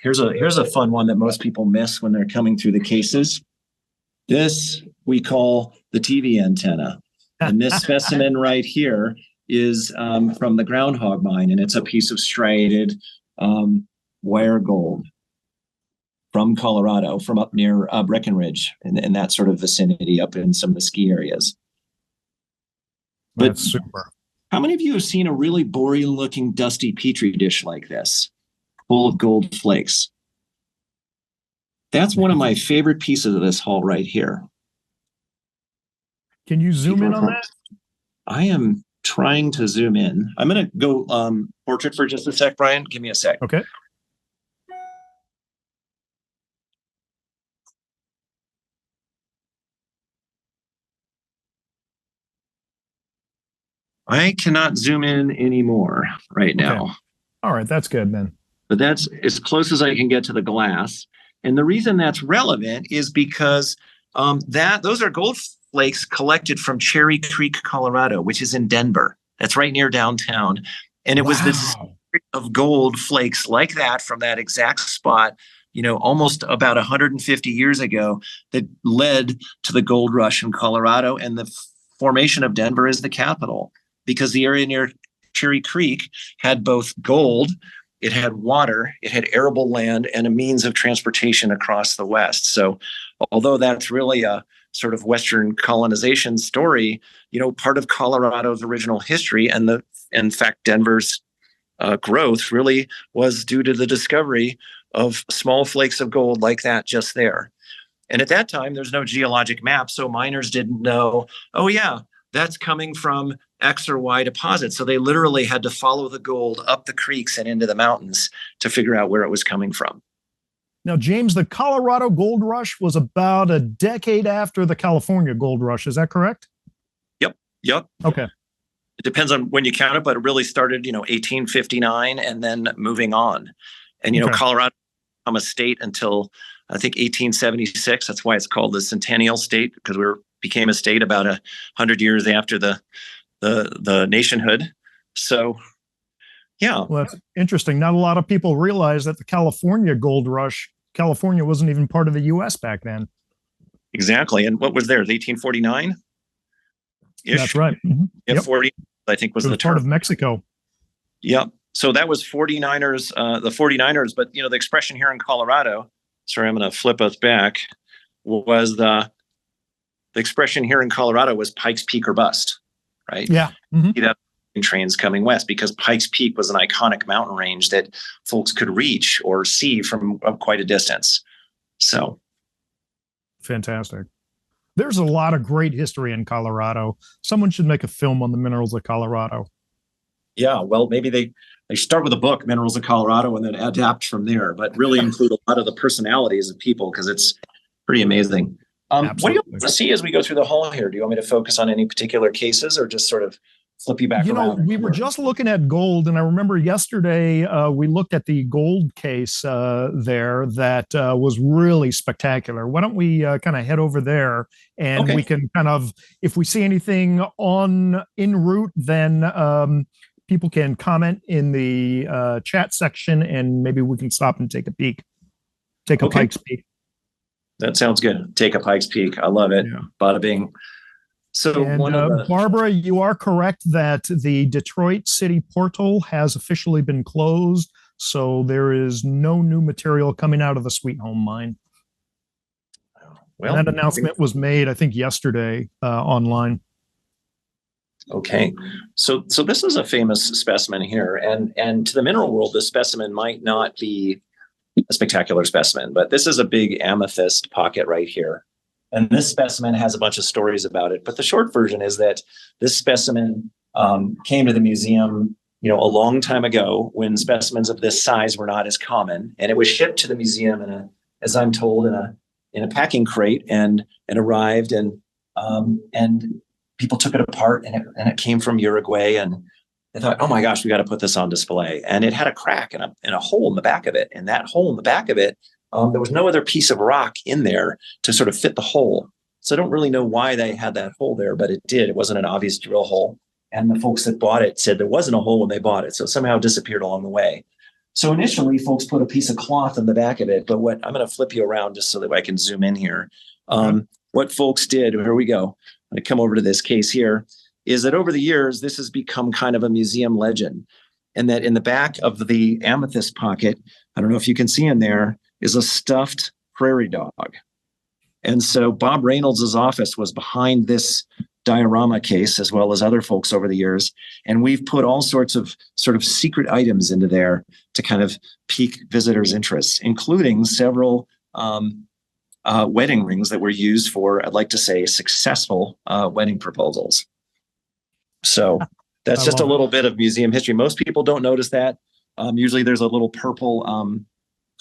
here's a fun one that most people miss when they're coming through the cases. This we call the TV antenna, and this specimen right here is from the Groundhog mine, and it's a piece of striated wire gold from Colorado, from up near Breckenridge and that sort of vicinity, up in some of the ski areas. That's super. How many of you have seen a really boring looking dusty Petri dish like this? full of gold flakes. That's one of my favorite pieces of this haul right here. Can you zoom in on that? I am trying to zoom in. I'm going to go portrait for just a sec, Brian. Give me a sec. Okay. I cannot zoom in anymore right now. Okay. All right, that's good then. But that's as close as I can get to the glass. And the reason that's relevant is because those are gold flakes collected from Cherry Creek, Colorado, which is in Denver. That's right near downtown. And it was this of gold flakes like that from that exact spot, almost about 150 years ago that led to the gold rush in Colorado and the formation of Denver as the capital, because the area near Cherry Creek had both gold, it had water, it had arable land, and a means of transportation across the West. So although that's really a sort of Western colonization story, part of Colorado's original history and in fact, Denver's growth really was due to the discovery of small flakes of gold like that just there. And at that time, there's no geologic map, so miners didn't know, oh yeah, that's coming from X or Y deposits. So they literally had to follow the gold up the creeks and into the mountains to figure out where it was coming from. Now, James, the Colorado Gold Rush was about a decade after the California Gold Rush. Is that correct? Yep. Okay. It depends on when you count it, but it really started, 1859 and then moving on. And, Okay. Colorado became a state until I think 1876. That's why it's called the Centennial State, because we became a state about 100 years after the nationhood. So, yeah. Well, that's interesting. Not a lot of people realize that the California Gold Rush, California wasn't even part of the U.S. back then. Exactly. And what was there? 1849? That's right. Mm-hmm. Yeah, yep. 40, I think, was the term. Part of Mexico. Yep. So that was 49ers, the 49ers. But, the expression here in Colorado, sorry, I'm going to flip us back, was the expression here in Colorado was Pikes Peak or bust, right? Yeah. Mm-hmm. See that trains coming west, because Pikes Peak was an iconic mountain range that folks could reach or see from quite a distance. So. Fantastic. There's a lot of great history in Colorado. Someone should make a film on the minerals of Colorado. Yeah, well, maybe they start with a book, Minerals of Colorado, and then adapt from there, but really include a lot of the personalities of people, because it's pretty amazing. What do you want to see as we go through the haul here? Do you want me to focus on any particular cases or just sort of flip you back around? We were just looking at gold, and I remember yesterday we looked at the gold case there that was really spectacular. Why don't we kind of head over there, and we can kind of, if we see anything en route, then people can comment in the chat section, and maybe we can stop and take a peek. Take a Pikes Peak. That sounds good. Take a Pikes Peak. I love it. Yeah. Bada bing. So Barbara, you are correct that the Detroit City portal has officially been closed, so there is no new material coming out of the Sweet Home mine. Well, and that announcement was made, I think, yesterday online. Okay, so this is a famous specimen here, and to the mineral world, this specimen might not be a spectacular specimen, but this is a big amethyst pocket right here. And this specimen has a bunch of stories about it. But the short version is that this specimen came to the museum, a long time ago, when specimens of this size were not as common. And it was shipped to the museum as I'm told, in a packing crate, and arrived, and people took it apart, and it came from Uruguay. And they thought, oh my gosh, we got to put this on display. And it had a crack and a hole in the back of it. And that hole in the back of it, there was no other piece of rock in there to sort of fit the hole. So I don't really know why they had that hole there, but it did. It wasn't an obvious drill hole. And the folks that bought it said there wasn't a hole when they bought it. So it somehow disappeared along the way. So initially, folks put a piece of cloth in the back of it. But what I'm going to flip you around just so that I can zoom in here. What folks did, here we go. I'm going to come over to this case here, is that over the years, this has become kind of a museum legend. And that in the back of the amethyst pocket, I don't know if you can see in there, is a stuffed prairie dog. And so Bob Reynolds' office was behind this diorama case, as well as other folks over the years. And we've put all sorts of sort of secret items into there to kind of pique visitors' interests, including several wedding rings that were used for, I'd like to say, successful wedding proposals. So that's just a little bit of museum history. Most people don't notice that. Usually there's a little purple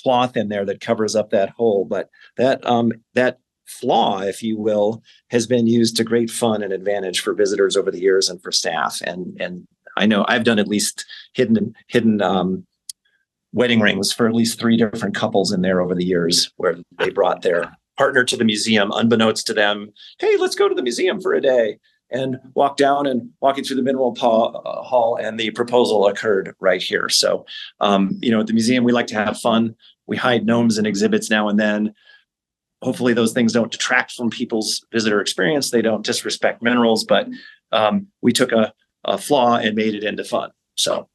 cloth in there that covers up that hole, but that flaw, if you will, has been used to great fun and advantage for visitors over the years and for staff. And I know I've done at least hidden wedding rings for at least 3 different couples in there over the years, where they brought their partner to the museum, unbeknownst to them. Hey, let's go to the museum for a day, and walking through the mineral hall, and the proposal occurred right here. So, at the museum, we like to have fun. We hide gnomes in exhibits now and then. Hopefully those things don't detract from people's visitor experience. They don't disrespect minerals, but we took a flaw and made it into fun. So,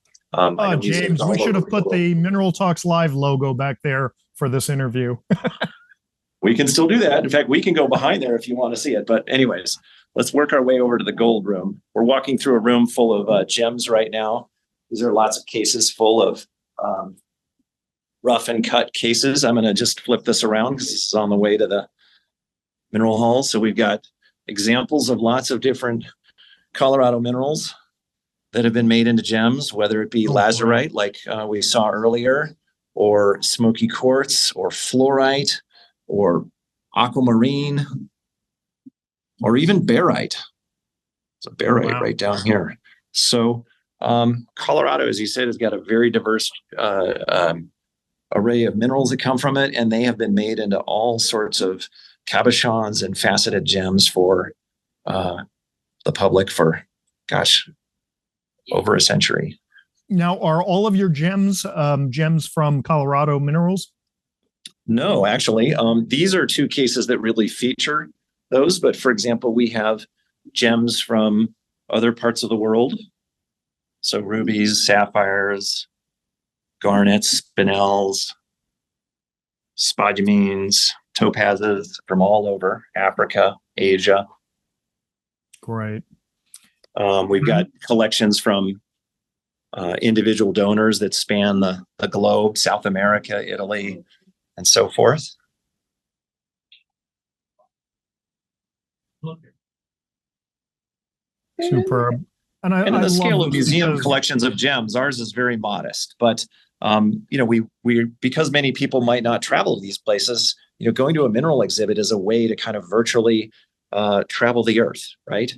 James, we should have put the Mineral Talks Live logo back there for this interview. We can still do that. In fact, we can go behind there if you want to see it. But anyways, let's work our way over to the gold room. We're walking through a room full of gems right now. These are lots of cases full of rough and cut cases. I'm going to just flip this around because this is on the way to the mineral hall. So we've got examples of lots of different Colorado minerals that have been made into gems, whether it be lazurite, like we saw earlier, or smoky quartz, or fluorite, or aquamarine, or even barite. It's a barite right down here. So Colorado, as you said, has got a very diverse array of minerals that come from it, and they have been made into all sorts of cabochons and faceted gems for the public for, over a century. Now, are all of your gems from Colorado minerals? No, actually. These are 2 cases that really feature those. But for example, we have gems from other parts of the world. So rubies, sapphires, garnets, spinels, spodumines, topazes from all over Africa, Asia. Great. We've got collections from individual donors that span the globe, South America, Italy, and so forth. Superb. And in the scale of museum collections of gems, ours is very modest. But we because many people might not travel to these places, going to a mineral exhibit is a way to kind of virtually travel the earth, right?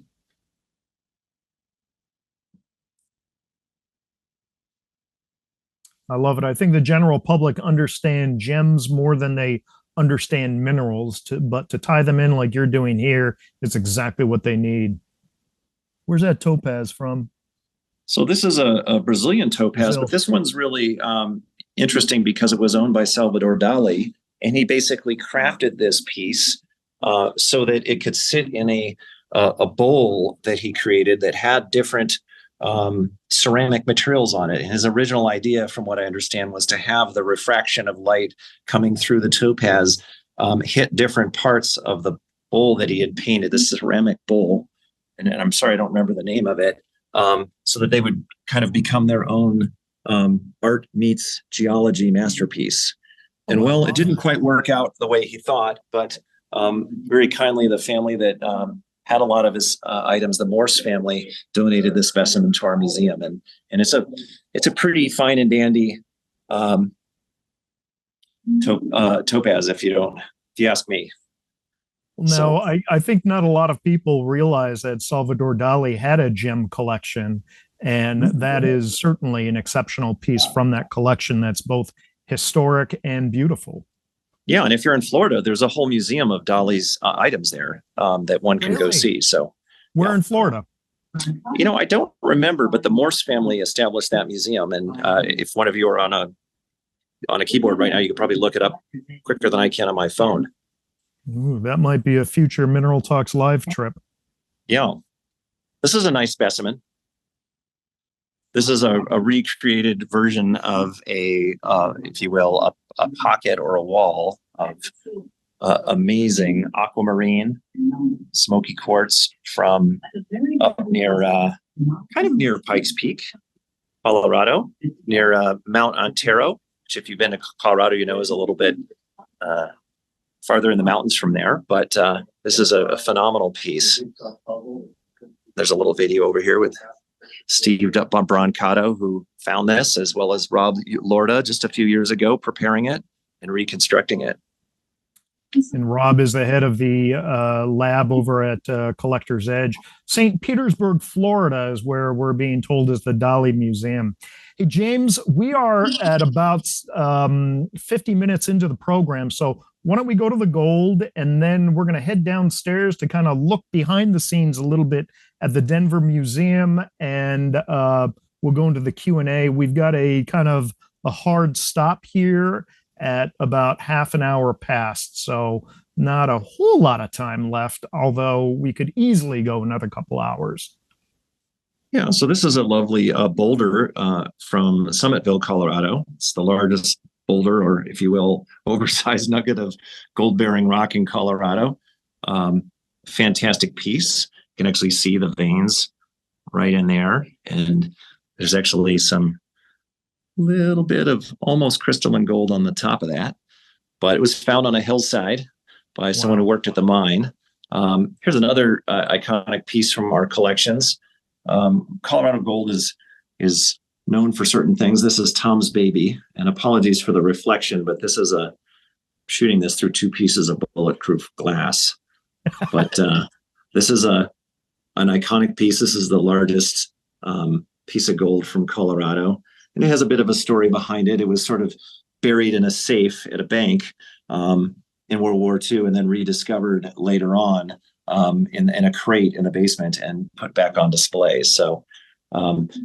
I love it. I think the general public understand gems more than they understand minerals, but to tie them in like you're doing here, it's exactly what they need. Where's that topaz from? So this is a Brazilian topaz, but this one's really interesting because it was owned by Salvador Dali, and he basically crafted this piece so that it could sit in a bowl that he created that had different ceramic materials on it. And his original idea, from what I understand, was to have the refraction of light coming through the topaz hit different parts of the bowl that he had painted, this ceramic bowl. And I'm sorry, I don't remember the name of it, so that they would kind of become their own art meets geology masterpiece. And well, it didn't quite work out the way he thought, but very kindly, the family that had a lot of his items, the Morse family, donated this specimen to our museum, and it's a pretty fine and dandy topaz, if you ask me. No, I think not a lot of people realize that Salvador Dali had a gem collection, and that is certainly an exceptional piece from that collection that's both historic and beautiful. Yeah, and if you're in Florida, there's a whole museum of Dali's items there that one can go see. So, where in Florida? I don't remember, but the Morse family established that museum, and if one of you are on a keyboard right now, you could probably look it up quicker than I can on my phone. Ooh, that might be a future Mineral Talks Live trip. Yeah. This is a nice specimen. This is a recreated version of if you will, a pocket or a wall of amazing aquamarine, smoky quartz from up near, kind of near Pikes Peak, Colorado, near Mount Antero, which if you've been to Colorado, you know is a little bit farther in the mountains from there. But this is a phenomenal piece. There's a little video over here with Steve Brancato, who found this, as well as Rob Lorda just a few years ago, preparing it and reconstructing it. And Rob is the head of the lab over at Collector's Edge. St. Petersburg, Florida is where we're being told is the Dali Museum. Hey, James, we are at about 50 minutes into the program. So why don't we go to the gold, and then we're going to head downstairs to kind of look behind the scenes a little bit at the Denver Museum, and we'll go into the Q&A. We've got a kind of a hard stop here at about half an hour past, so not a whole lot of time left, although we could easily go another couple hours. Yeah, so this is a lovely boulder from Summitville, Colorado. It's the largest boulder, or if you will, oversized nugget of gold-bearing rock in Colorado. Fantastic piece. You can actually see the veins right in there, and there's actually some little bit of almost crystalline gold on the top of that, but it was found on a hillside by someone who worked at the mine. Here's another iconic piece from our collections. Colorado gold is known for certain things. This is Tom's baby, and apologies for the reflection, but this is shooting this through two pieces of bulletproof glass. But this is an iconic piece. This is the largest piece of gold from Colorado. And it has a bit of a story behind it. It was sort of buried in a safe at a bank in World War II, and then rediscovered later on in a crate in the basement and put back on display. So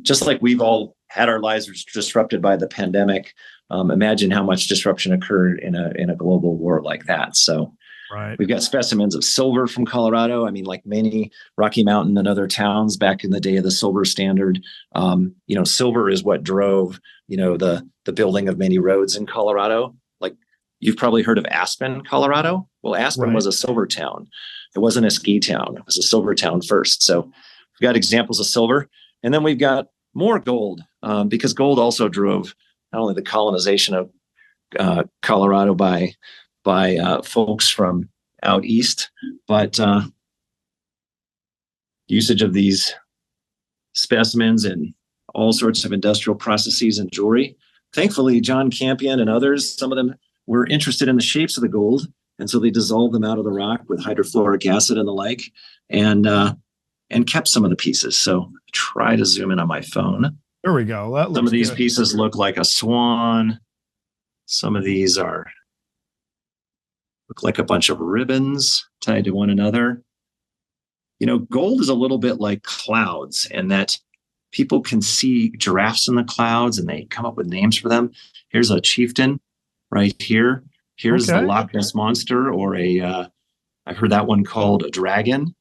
just like we've all had our lives disrupted by the pandemic, imagine how much disruption occurred in a global war like that. So right. We've got specimens of silver from Colorado. I mean, like many Rocky Mountain and other towns back in the day of the silver standard, silver is what drove, the building of many roads in Colorado. Like you've probably heard of Aspen, Colorado. Well, Aspen was a silver town. It wasn't a ski town. It was a silver town first. So we've got examples of silver. And then we've got more gold because gold also drove not only the colonization of Colorado by folks from out east, but usage of these specimens in all sorts of industrial processes and jewelry. Thankfully, John Campion and others, some of them were interested in the shapes of the gold, and so they dissolved them out of the rock with hydrofluoric acid and the like, and kept some of the pieces. So try to zoom in on my phone. There we go. Some of these pieces look like a swan. Some of these look like a bunch of ribbons tied to one another. Gold is a little bit like clouds, and that people can see giraffes in the clouds and they come up with names for them. Here's a chieftain right here. Here's the Loch Ness Monster, or I've heard that one called a dragon.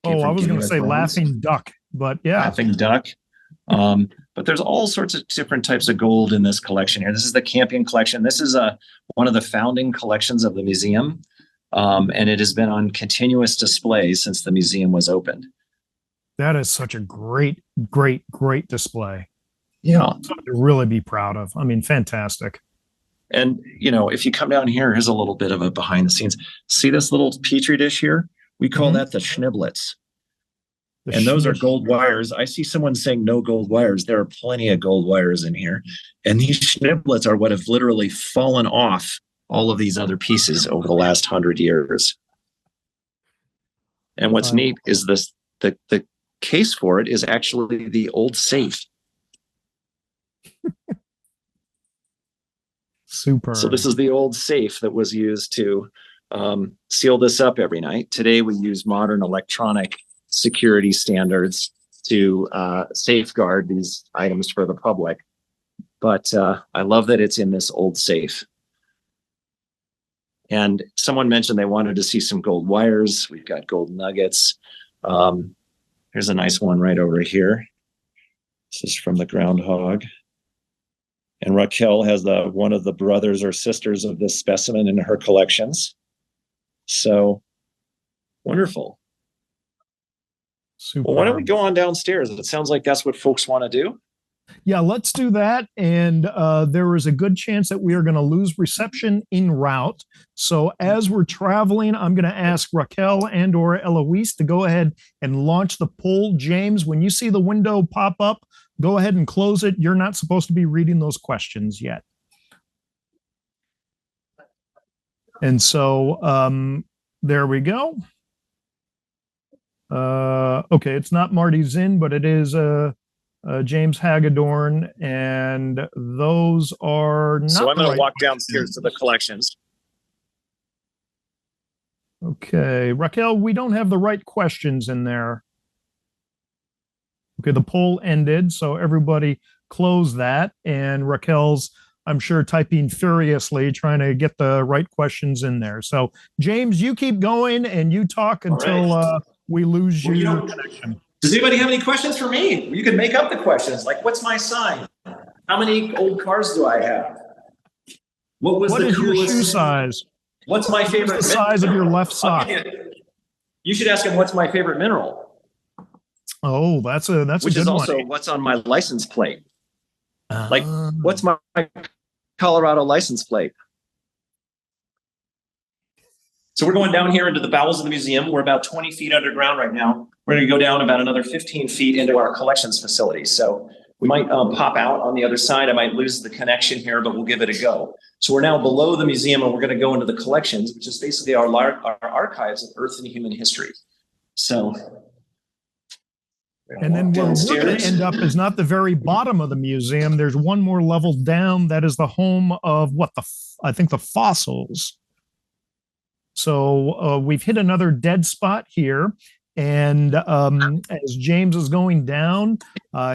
Oh, I was going to say laughing duck, but yeah. Laughing duck. But there's all sorts of different types of gold in this collection here. This is the Campion collection. This is one of the founding collections of the museum, and it has been on continuous display since the museum was opened. That is such a great, great, great display. Yeah. Something to really be proud of. I mean, fantastic. And, if you come down here, here's a little bit of a behind the scenes. See this little Petri dish here? We call that the schniblets. And those are gold wires. I see someone saying no gold wires. There are plenty of gold wires in here. And these schniblets are what have literally fallen off all of these other pieces over the last 100 years. And what's neat is the case for it is actually the old safe. Super. So this is the old safe that was used to seal this up every night. Today we use modern electronic security standards to safeguard these items for the public. But I love that it's in this old safe. And someone mentioned they wanted to see some gold wires. We've got gold nuggets. Here's a nice one right over here. This is from the groundhog. And Raquel has one of the brothers or sisters of this specimen in her collections. So wonderful. Super. Well, why don't we go on downstairs? It sounds like that's what folks want to do. Yeah, let's do that. And there is a good chance that we are going to lose reception en route. So as we're traveling, I'm going to ask Raquel and or Eloise to go ahead and launch the poll. James, when you see the window pop up, go ahead and close it. You're not supposed to be reading those questions yet. And so there we go. Okay, it's not Marty Zinn, but it is James Hagadorn, and those are not. So I'm going right to walk downstairs to the collections. Okay, Raquel, we don't have the right questions in there. Okay, the poll ended, so everybody close that, and Raquel's, I'm sure, typing furiously, trying to get the right questions in there. So, James, you keep going and you talk until we lose you. Connection. Does anybody have any questions for me? You can make up the questions, like what's my sign? How many old cars do I have? What is your shoe size? What's my favorite? What's the size of your left sock? You should ask him what's my favorite mineral. Oh, that's a good one. Which is also what's on my license plate. Like, what's my Colorado license plate? So we're going down here into the bowels of the museum. We're about 20 feet underground right now. We're going to go down about another 15 feet into our collections facility. So we might pop out on the other side. I might lose the connection here, but we'll give it a go. So we're now below the museum, and we're going to go into the collections, which is basically our archives of Earth and human history. So, and then where we're going to end up is not the very bottom of the museum. There's one more level down. That is the home of I think the fossils. So we've hit another dead spot here. And as James is going down,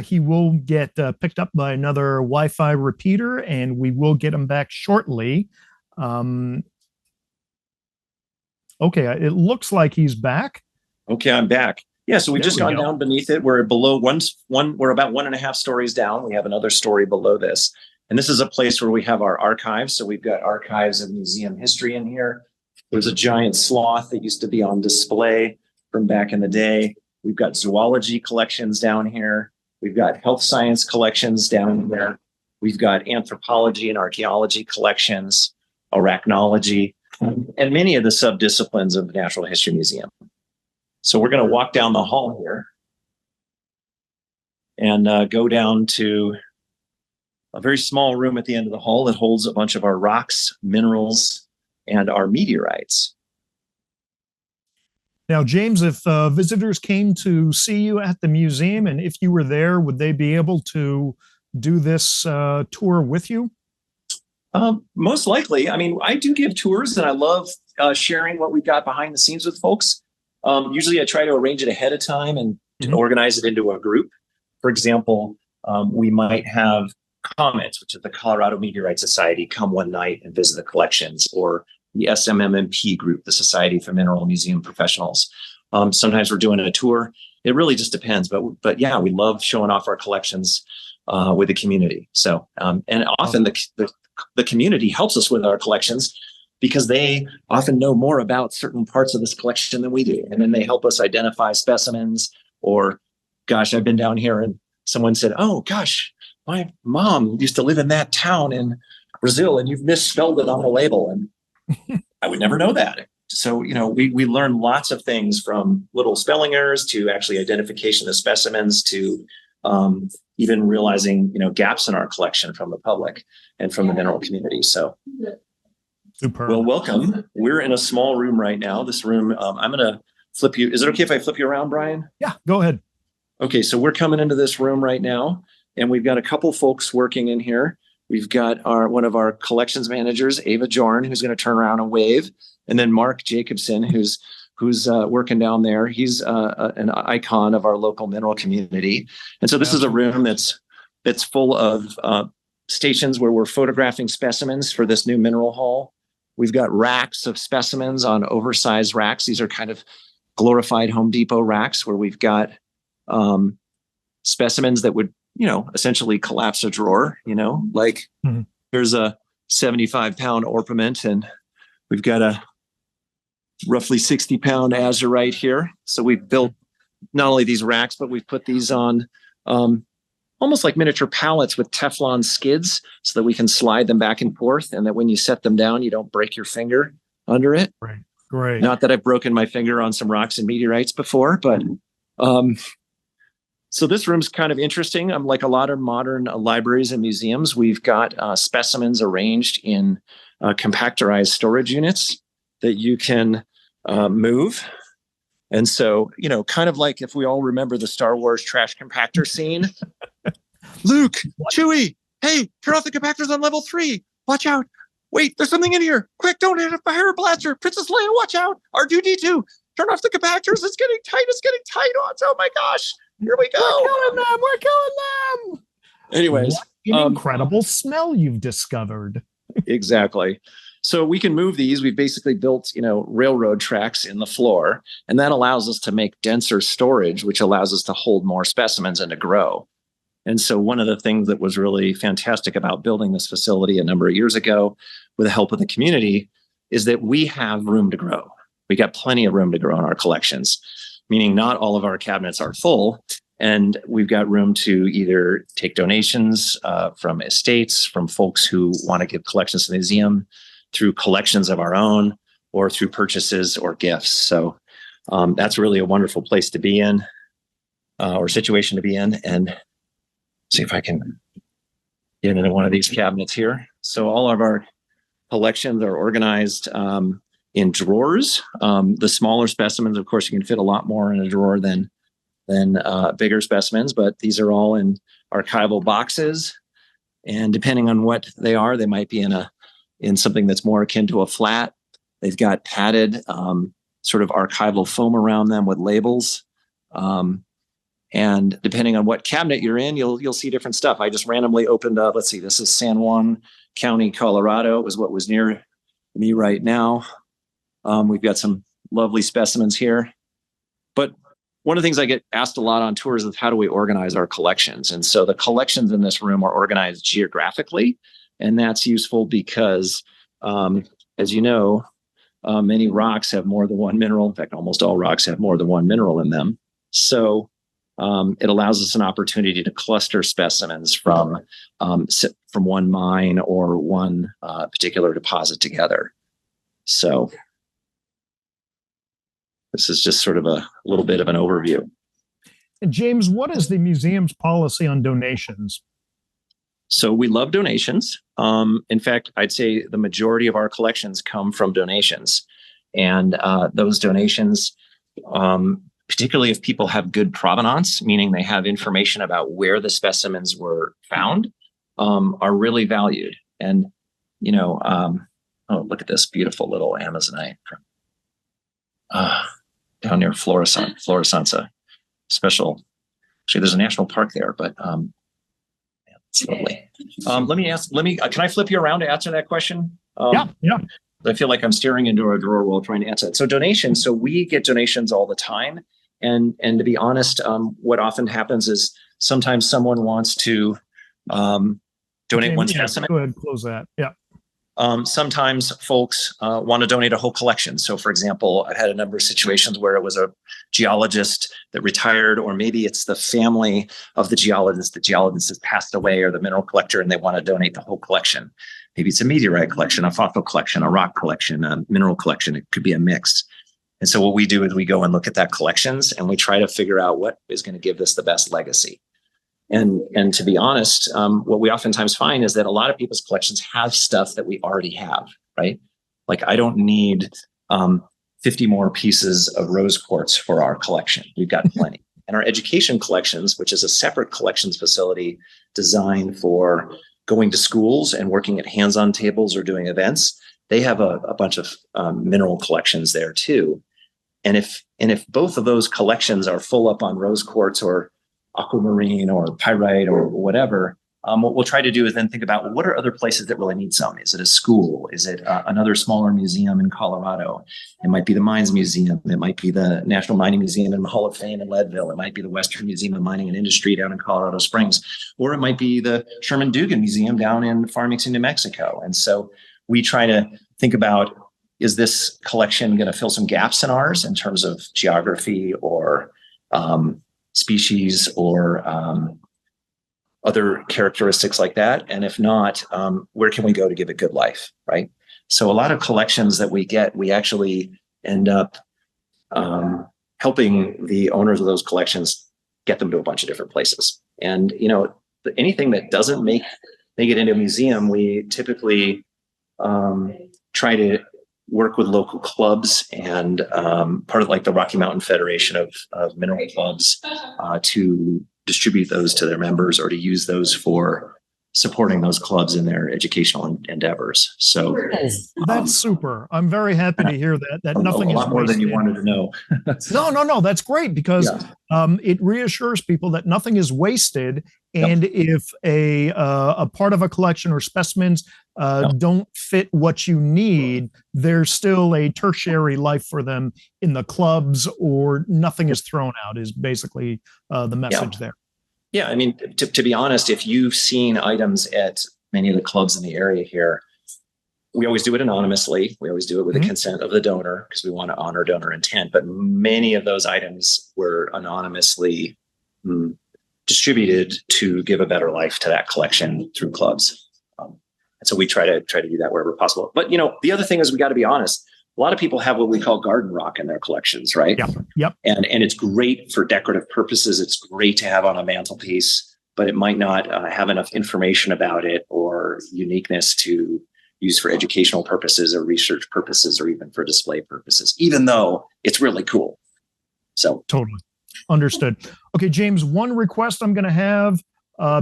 he will get picked up by another Wi-Fi repeater, and we will get him back shortly. Okay, it looks like he's back. Okay, I'm back. Yeah, so we've just gone down beneath it. We're below we're about 1.5 stories down. We have another story below this. And this is a place where we have our archives. So we've got archives of museum history in here. There's a giant sloth that used to be on display from back in the day. We've got zoology collections down here. We've got health science collections down here. We've got anthropology and archaeology collections, arachnology, and many of the subdisciplines of the Natural History Museum. So we're going to walk down the hall here and go down to a very small room at the end of the hall that holds a bunch of our rocks, minerals, and our meteorites. Now, James, if visitors came to see you at the museum, and if you were there, would they be able to do this tour with you? Most likely. I mean, I do give tours, and I love sharing what we've got behind the scenes with folks. Usually I try to arrange it ahead of time and organize it into a group. For example, we might have Comets, which is the Colorado Meteorite Society, come one night and visit the collections, or the SMMP group, the Society for Mineral Museum Professionals. Sometimes we're doing a tour. It really just depends. But yeah, we love showing off our collections with the community. So, and often the community helps us with our collections because they often know more about certain parts of this collection than we do. And then they help us identify specimens, or, gosh, I've been down here and someone said, oh, gosh, my mom used to live in that town in Brazil and you've misspelled it on the label. And I would never know that. So, you know, we learn lots of things, from little spelling errors to actually identification of specimens to even realizing, you know, gaps in our collection from the public and from the mineral community. So, super. Well, welcome. We're in a small room right now. This room, I'm going to flip you. Is it okay if I flip you around, Brian? Yeah, go ahead. Okay, so we're coming into this room right now, and we've got a couple folks working in here. We've got one of our collections managers, Ava Jorn, who's going to turn around and wave, and then Mark Jacobson, who's working down there. He's an icon of our local mineral community. And so this is a room that's full of stations where we're photographing specimens for this new mineral hall. We've got racks of specimens on oversized racks. These are kind of glorified Home Depot racks where we've got specimens that would, you know, essentially collapse a drawer, you know, like there's a 75-pound orpiment and we've got a roughly 60-pound azurite here. So we've built not only these racks, but we've put these on almost like miniature pallets with Teflon skids so that we can slide them back and forth, and that when you set them down, you don't break your finger under it. Right. Great. Not that I've broken my finger on some rocks and meteorites before, but so this room's kind of interesting. Like a lot of modern libraries and museums, we've got specimens arranged in compactorized storage units that you can move. And so, kind of like if we all remember the Star Wars trash compactor scene, Luke, Chewie, hey, turn off the compactors on level 3. Watch out. Wait, there's something in here. Quick, don't hit a fire blaster. Princess Leia, watch out. R2-D2, turn off the compactors. It's getting tight. Oh my gosh. Here we go. We're killing them. Anyways. What an incredible smell you've discovered. Exactly. So we can move these. We've basically built, railroad tracks in the floor, and that allows us to make denser storage, which allows us to hold more specimens and to grow. And so one of the things that was really fantastic about building this facility a number of years ago with the help of the community is that we have room to grow. We got plenty of room to grow in our collections, meaning not all of our cabinets are full. And we've got room to either take donations from estates, from folks who want to give collections to the museum, through collections of our own, or through purchases or gifts. So that's really a wonderful place to be in, or situation to be in. And see if I can get into one of these cabinets here. So all of our collections are organized in drawers. The smaller specimens, of course, you can fit a lot more in a drawer than bigger specimens, but these are all in archival boxes. And depending on what they are, they might be in something that's more akin to a flat. They've got padded sort of archival foam around them with labels. And depending on what cabinet you're in, you'll see different stuff. I just randomly opened up, let's see, this is San Juan County, Colorado, is what was near me right now. We've got some lovely specimens here. But one of the things I get asked a lot on tours is how do we organize our collections? And so the collections in this room are organized geographically. And that's useful because, as you know, many rocks have more than one mineral. In fact, almost all rocks have more than one mineral in them. So it allows us an opportunity to cluster specimens from one mine or one particular deposit together. So this is just sort of a little bit of an overview. And James, what is the museum's policy on donations? So we love donations. In fact, I'd say the majority of our collections come from donations. And those donations, particularly if people have good provenance, meaning they have information about where the specimens were found, are really valued. And, oh, look at this beautiful little Amazonite from down near Floresanza. Special. Actually, there's a national park there, but it's lovely. Can I flip you around to answer that question? Yeah. I feel like I'm staring into a drawer while trying to answer it. So donations. So we get donations all the time. And to be honest, what often happens is sometimes someone wants to donate one specimen. Go ahead, close that. Yeah. Sometimes folks want to donate a whole collection. So, for example, I've had a number of situations where it was a geologist that retired, or maybe it's the family of the geologist. The geologist has passed away, or the mineral collector, and they want to donate the whole collection. Maybe it's a meteorite collection, a fossil collection, a rock collection, a mineral collection. It could be a mix. And so what we do is we go and look at that collections, and we try to figure out what is going to give this the best legacy. And to be honest, what we oftentimes find is that a lot of people's collections have stuff that we already have, right? Like I don't need 50 more pieces of rose quartz for our collection. We've got plenty. And our education collections, which is a separate collections facility designed for going to schools and working at hands-on tables or doing events, they have a bunch of mineral collections there too. And if both of those collections are full up on rose quartz or aquamarine or pyrite or whatever, what we'll try to do is then think about, well, what are other places that really need some? Is it a school? Is it another smaller museum in Colorado? It might be the Mines Museum. It might be the National Mining Museum and Hall of Fame in Leadville. It might be the Western Museum of Mining and Industry down in Colorado Springs. Or it might be the Sherman Dugan Museum down in Farmington, New Mexico. And so we try to think about is this collection going to fill some gaps in ours in terms of geography or species or other characteristics like that? And if not, where can we go to give it good life, right? So a lot of collections that we get, we actually end up helping the owners of those collections get them to a bunch of different places. And, anything that doesn't make it into a museum, we typically try to work with local clubs and part of like the Rocky Mountain Federation of Mineral Clubs to distribute those to their members or to use those for supporting those clubs in their educational endeavors. So that's super. I'm very happy to hear that nothing is a lot more than you wanted to know. No, that's great because it reassures people that nothing is wasted. And if a part of a collection or specimens don't fit what you need, there's still a tertiary life for them in the clubs, or nothing is thrown out is basically the message there. Yeah, I mean, to be honest, if you've seen items at many of the clubs in the area here, we always do it anonymously. We always do it with the consent of the donor because we want to honor donor intent. But many of those items were anonymously distributed to give a better life to that collection through clubs. And so we try to do that wherever possible. But, the other thing is we got to be honest. A lot of people have what we call garden rock in their collections, right? Yep. And it's great for decorative purposes. It's great to have on a mantelpiece, but it might not have enough information about it or uniqueness to use for educational purposes or research purposes or even for display purposes, even though it's really cool. So totally understood. Okay, James, one request I'm going to have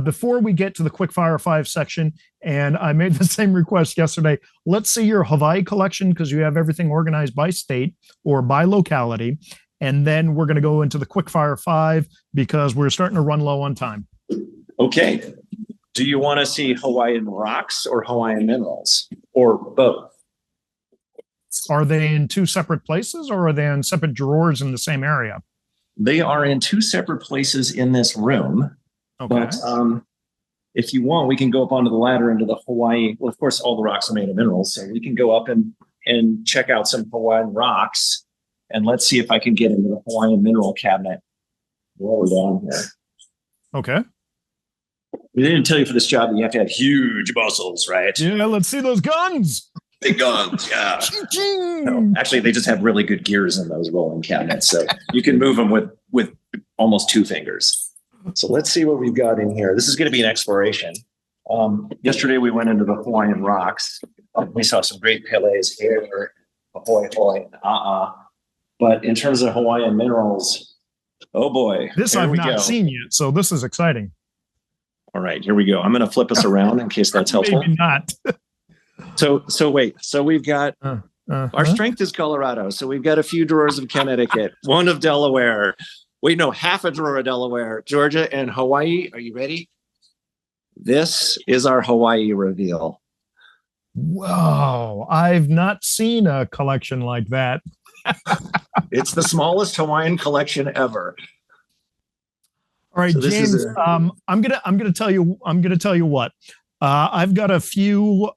before we get to the Quickfire 5 section, and I made the same request yesterday. Let's see your Hawaii collection because you have everything organized by state or by locality. And then we're going to go into the Quickfire 5 because we're starting to run low on time. Okay. Do you want to see Hawaiian rocks or Hawaiian minerals or both? Are they in two separate places or are they in separate drawers in the same area? They are in two separate places in this room. Okay. But if you want, we can go up onto the ladder into the Hawaii. Well, of course, all the rocks are made of minerals, so we can go up and check out some Hawaiian rocks. And let's see if I can get into the Hawaiian mineral cabinet while we're down here. Okay. We didn't tell you for this job that you have to have huge muscles, right? Yeah, let's see those guns. Big guns, yeah. No, actually, they just have really good gears in those rolling cabinets, so you can move them with almost 2 fingers. So let's see what we've got in here. This is going to be an exploration. Yesterday, we went into the Hawaiian rocks. We saw some great Pele's here, ahoy, hoy, But in terms of Hawaiian minerals, oh boy. This I've not seen yet, so this is exciting. All right, here we go. I'm going to flip us around in case that's helpful. Maybe not. So wait. So we've got our strength is Colorado. So we've got a few drawers of Connecticut, one of Delaware. Wait, no, half a drawer of Delaware, Georgia, and Hawaii. Are you ready? This is our Hawaii reveal. Wow, I've not seen a collection like that. It's the smallest Hawaiian collection ever. All right, so James. I'm gonna tell you what. I've got a few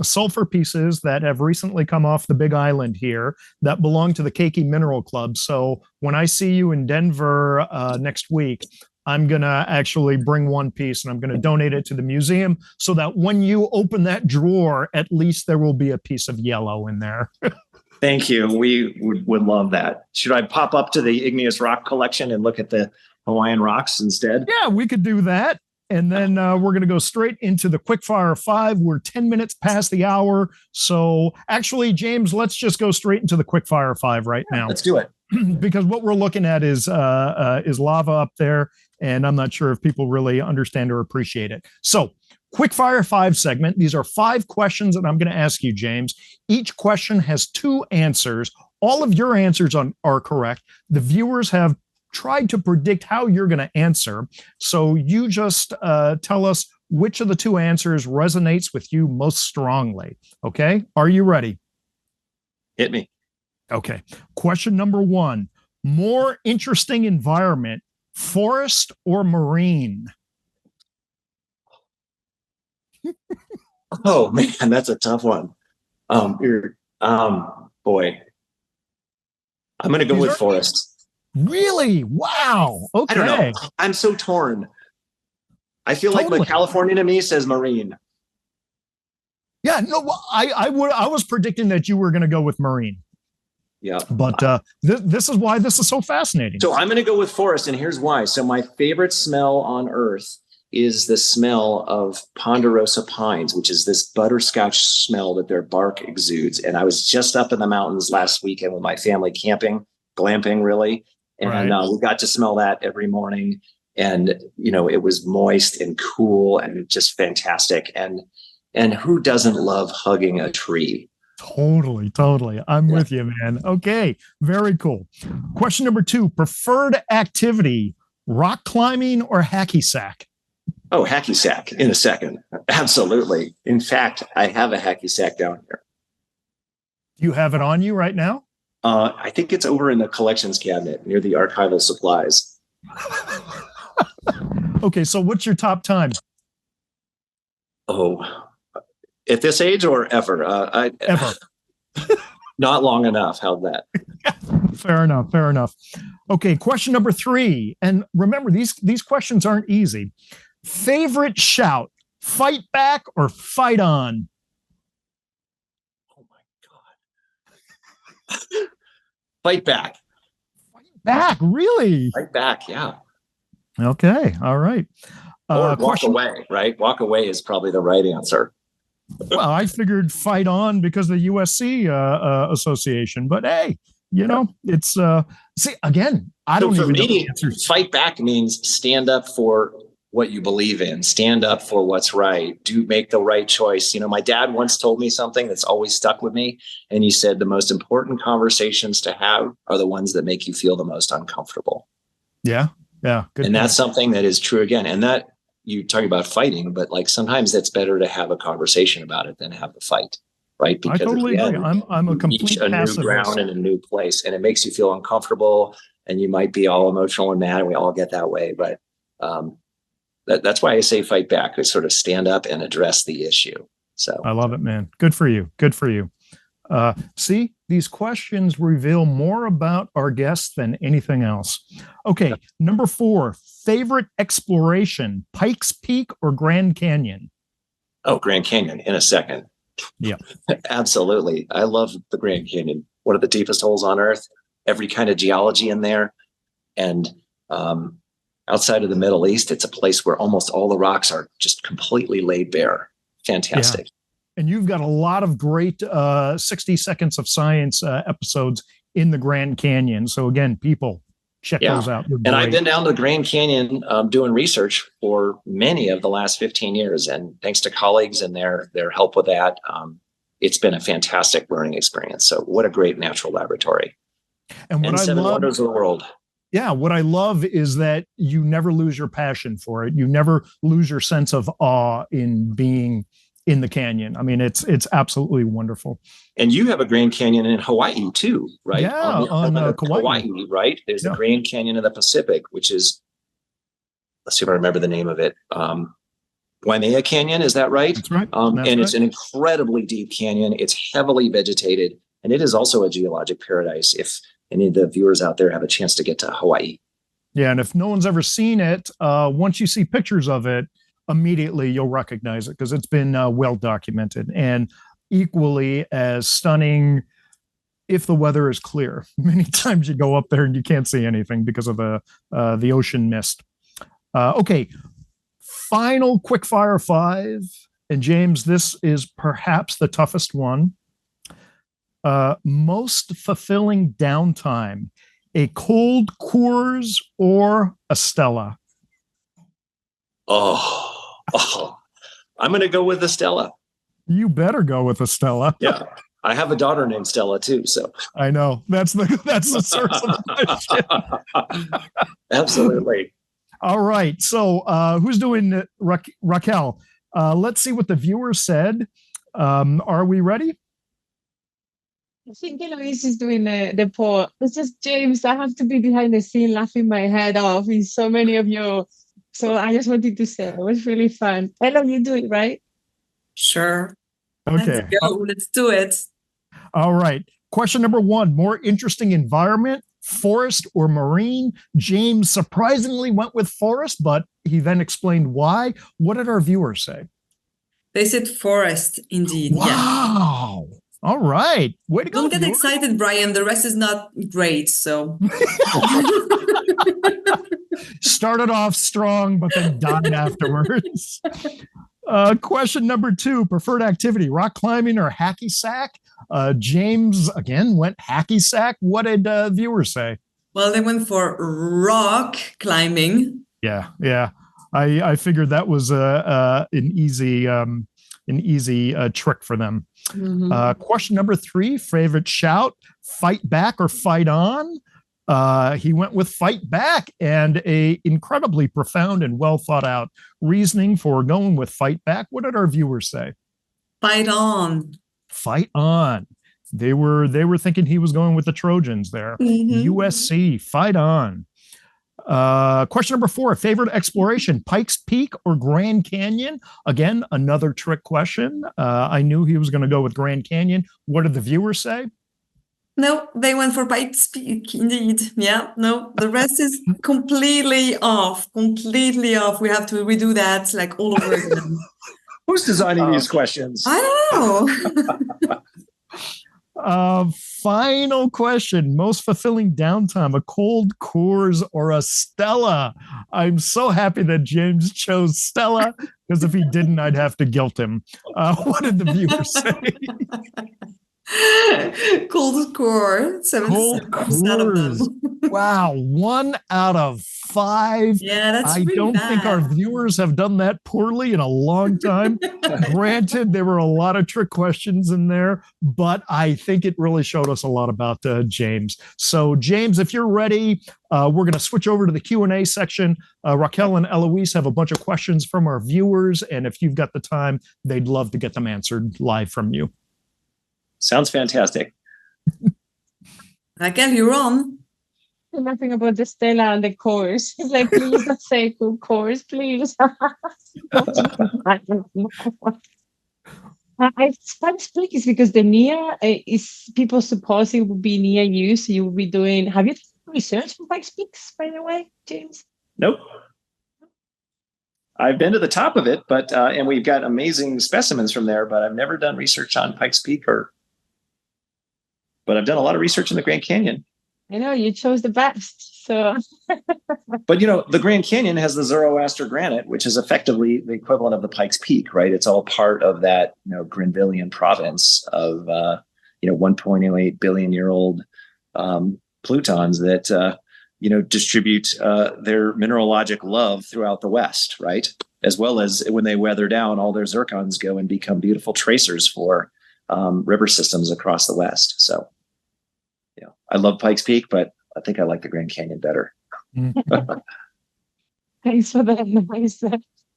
sulfur pieces that have recently come off the Big Island here that belong to the Keiki Mineral Club. So when I see you in Denver next week, I'm going to actually bring one piece and I'm going to donate it to the museum so that when you open that drawer, at least there will be a piece of yellow in there. Thank you. We would love that. Should I pop up to the igneous rock collection and look at the Hawaiian rocks instead? Yeah, we could do that. And then we're going to go straight into the Quickfire 5. We're 10 minutes past the hour. So actually, James, let's just go straight into the Quickfire 5 right now. Let's do it. Because what we're looking at is lava up there. And I'm not sure if people really understand or appreciate it. So Quickfire 5 segment. These are 5 questions that I'm going to ask you, James. Each question has 2 answers. All of your answers are correct. The viewers have tried to predict how you're going to answer. So you just tell us which of the 2 answers resonates with you most strongly. Okay. Are you ready? Hit me. Okay. Question number 1, more interesting environment, forest or marine? Oh man, that's a tough one. Boy, I'm going to go These with are forest. really wow. I don't know. Okay, I'm so torn. I feel like the totally. California to me says marine. Yeah, no, I was predicting that you were going to go with marine, Yeah. but this is why this is so fascinating. So I'm going to go with forest, and here's why. So my favorite smell on earth is the smell of ponderosa pines, which is this butterscotch smell that their bark exudes. And I was just up in the mountains last weekend with my family camping, glamping really, and Right. we got to smell that every morning. And it was moist and cool and just fantastic. And who doesn't love hugging a tree? Totally, totally. I'm Yeah. with you, man. Okay, very cool. Question number 2: preferred activity, rock climbing or hacky sack? Oh, hacky sack in a second. Absolutely. In fact, I have a hacky sack down here. You have it on you right now? I think it's over in the collections cabinet near the archival supplies. Okay, so what's your top time? Oh, at this age or ever? Ever. Not long enough. How'd that? Fair enough. Fair enough. Okay, question number 3. And remember, these questions aren't easy. Favorite shout: fight back or fight on? Oh my God. Fight back. Back, really? Fight back. Yeah. Okay, all right. Or walk Question. away, right? Walk away is probably the right answer. Well, I figured fight on because of the USC association, but hey, it's see again. I So don't for even know the me, answers. fight back means stand up for what you believe in, stand up for what's right, do make the right choice. My dad once told me something that's always stuck with me. And he said, the most important conversations to have are the ones that make you feel the most uncomfortable. Yeah. Yeah. Good. And point. That's something that is true again. And that you talk about fighting, but like sometimes it's better to have a conversation about it than have the fight. Right. Because I totally agree. I'm a complete a new ground and a new place, and it makes you feel uncomfortable, and you might be all emotional and mad, and we all get that way. But that's why I say fight back, is sort of stand up and address the issue. So I love it, man. Good for you. Good for you. See, these questions reveal more about our guests than anything else. Okay, number 4, favorite exploration: Pikes Peak or Grand Canyon? Oh, Grand Canyon in a second. Yeah. Absolutely. I love the Grand Canyon. One of the deepest holes on earth, every kind of geology in there. And outside of the Middle East, it's a place where almost all the rocks are just completely laid bare. Fantastic. Yeah. And you've got a lot of great 60 Seconds of Science episodes in the Grand Canyon. So again, people, check those out. And I've been down to the Grand Canyon doing research for many of the last 15 years. And thanks to colleagues and their help with that, it's been a fantastic learning experience. So what a great natural laboratory. And what I seven love, wonders of the world. Yeah, what I love is that you never lose your passion for it. You never lose your sense of awe in being in the canyon. I mean, it's absolutely wonderful. And you have a Grand Canyon in Hawaii too, right? Yeah, on Kauai. Right? There's the Grand Canyon of the Pacific, which is, let's see if I remember the name of it. Waimea Canyon, is that right? That's right. It's an incredibly deep canyon. It's heavily vegetated, and it is also a geologic paradise if any of the viewers out there have a chance to get to Hawaii. Yeah, and if no one's ever seen it, once you see pictures of it, immediately you'll recognize it because it's been well documented, and equally as stunning if the weather is clear. Many times you go up there and you can't see anything because of the ocean mist. Okay, final quickfire 5. And James, this is perhaps the toughest one. Most fulfilling downtime: a cold Coors or a Stella? Oh, I'm going to go with the Stella. You better go with a Stella. Yeah. I have a daughter named Stella too, so I know that's the source of the question. Absolutely. All right, so who's doing Raquel? Let's see what the viewers said. Are we ready? I think Eloise is doing the poll. It's just James. I have to be behind the scene laughing my head off in so many of you. So I just wanted to say it was really fun. Elo, you do it, right? Sure. Okay. Let's go. Let's do it. All right. Question number one, more interesting environment, forest or marine? James surprisingly went with forest, but he then explained why. What did our viewers say? They said forest, indeed. Wow. Yeah. All right. Way to go. Don't get excited, Brian. The rest is not great. So started off strong, but then died afterwards. Question number two, preferred activity, rock climbing or hacky sack? James, again, went hacky sack. What did viewers say? Well, they went for rock climbing. Yeah. I figured that was an easy trick for them. Mm-hmm. Question number three, favorite shout, fight back or fight on? He went with fight back, and a incredibly profound and well thought out reasoning for going with fight back. What did our viewers say? Fight on. Fight on. They were thinking he was going with the Trojans there. Mm-hmm. USC, fight on. Question number four, favorite exploration, Pikes Peak or Grand Canyon? Again, another trick question. I knew he was going to go with Grand Canyon. What did the viewers say? No, they went for Pikes Peak, indeed. Yeah, no, the rest is completely off. We have to redo that like all over again. Who's designing these questions? I don't know. Final question, most fulfilling downtime, a cold Coors or a Stella? I'm so happy that James chose Stella, because if he didn't, I'd have to guilt him. What did the viewers say? Cold core. Cold Coors. Wow, 1 out of 5. Yeah, that's I don't think our viewers have done that poorly in a long time. Granted, there were a lot of trick questions in there, but I think it really showed us a lot about James. So, James, if you're ready, we're going to switch over to the Q&A section. Raquel and Eloise have a bunch of questions from our viewers, and if you've got the time, they'd love to get them answered live from you. Sounds fantastic. Raquel, you're on. Nothing about the Stella and the course. It's like, please don't say cool course, please. Spanish Peak is because the near is people suppose it would be near you, so you will be doing. Have you done research for Pikes Peaks, by the way, James? Nope. I've been to the top of it, but and we've got amazing specimens from there, but I've never done research on Pikes Peak but I've done a lot of research in the Grand Canyon. I know you chose the best. So, but the Grand Canyon has the Zoroaster granite, which is effectively the equivalent of the Pikes Peak, right? It's all part of that, Greenvillian province of 1.08 billion year old plutons that distribute their mineralogic love throughout the West, right? As well as when they weather down, all their zircons go and become beautiful tracers for river systems across the West. So, I love Pikes Peak, but I think I like the Grand Canyon better. Thanks for that nice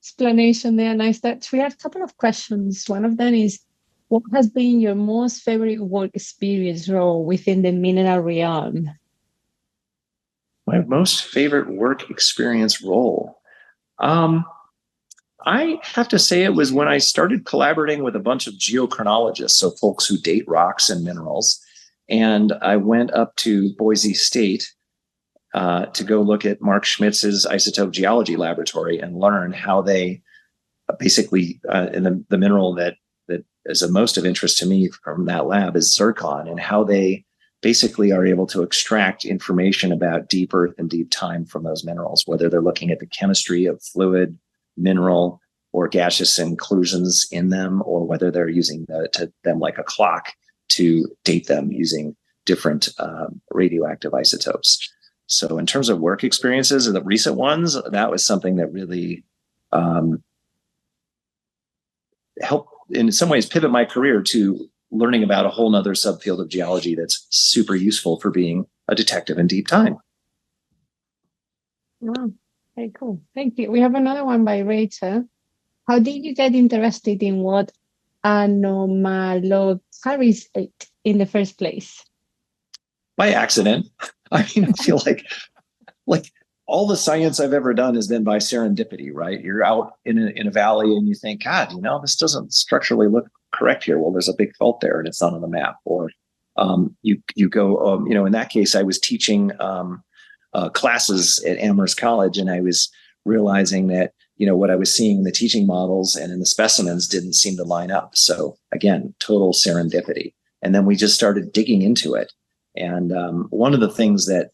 explanation there. Nice touch. We have a couple of questions. One of them is, what has been your most favorite work experience role within the mineral realm? My most favorite work experience role. I have to say it was when I started collaborating with a bunch of geochronologists, so folks who date rocks and minerals. And I went up to Boise State to go look at Mark Schmitz's isotope geology laboratory and learn how they basically, and the mineral that is of most of interest to me from that lab is zircon, and how they basically are able to extract information about deep earth and deep time from those minerals, whether they're looking at the chemistry of fluid, mineral, or gaseous inclusions in them, or whether they're using them like a clock to date them using different radioactive isotopes. So in terms of work experiences and the recent ones, that was something that really helped in some ways pivot my career to learning about a whole nother subfield of geology that's super useful for being a detective in deep time. Wow, very cool. Thank you. We have another one by Rachel. How did you get interested in what Anomalocaris in the first place? By accident. I mean, I feel like all the science I've ever done has been by serendipity, right? You're out in a valley and you think, God, this doesn't structurally look correct here. Well, there's a big fault there and it's not on the map. Or you go, in that case, I was teaching classes at Amherst College, and I was realizing that, what I was seeing in the teaching models and in the specimens didn't seem to line up. So again, total serendipity. And then we just started digging into it. And one of the things that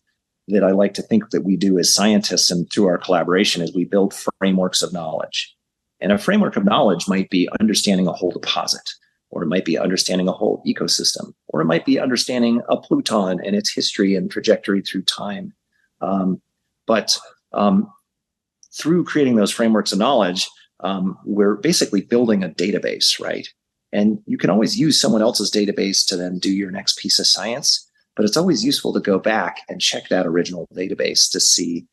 I like to think that we do as scientists and through our collaboration is we build frameworks of knowledge. And a framework of knowledge might be understanding a whole deposit, or it might be understanding a whole ecosystem, or it might be understanding a Pluton and its history and trajectory through time. But through creating those frameworks of knowledge, we're basically building a database, right? And you can always use someone else's database to then do your next piece of science, but it's always useful to go back and check that original database to see,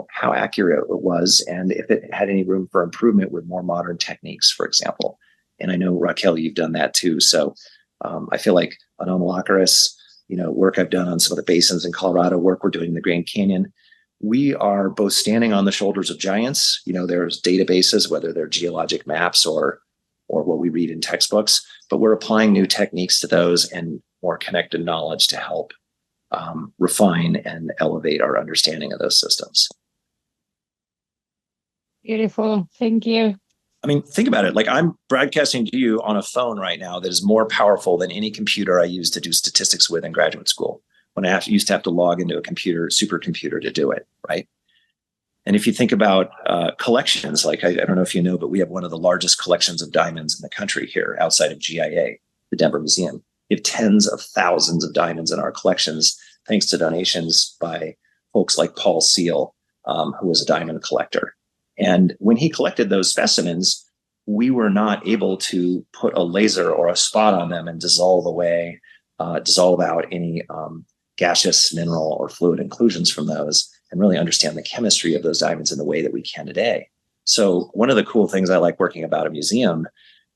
how accurate it was and if it had any room for improvement with more modern techniques, for example. And I know, Raquel, you've done that too. So I feel like Anomalocaris, work I've done on some of the basins in Colorado, work we're doing in the Grand Canyon, we are both standing on the shoulders of giants. There's databases, whether they're geologic maps or what we read in textbooks, but we're applying new techniques to those and more connected knowledge to help refine and elevate our understanding of those systems. Beautiful. Thank you. I mean, think about it. Like, I'm broadcasting to you on a phone right now that is more powerful than any computer I used to do statistics with in graduate school, when I used to have to log into a supercomputer to do it, right? And if you think about collections, like I don't know if you know, but we have one of the largest collections of diamonds in the country here outside of GIA, the Denver Museum. We have tens of thousands of diamonds in our collections, thanks to donations by folks like Paul Seal, who was a diamond collector. And when he collected those specimens, we were not able to put a laser or a spot on them and dissolve out any gaseous, mineral, or fluid inclusions from those, and really understand the chemistry of those diamonds in the way that we can today. So one of the cool things I like working about a museum,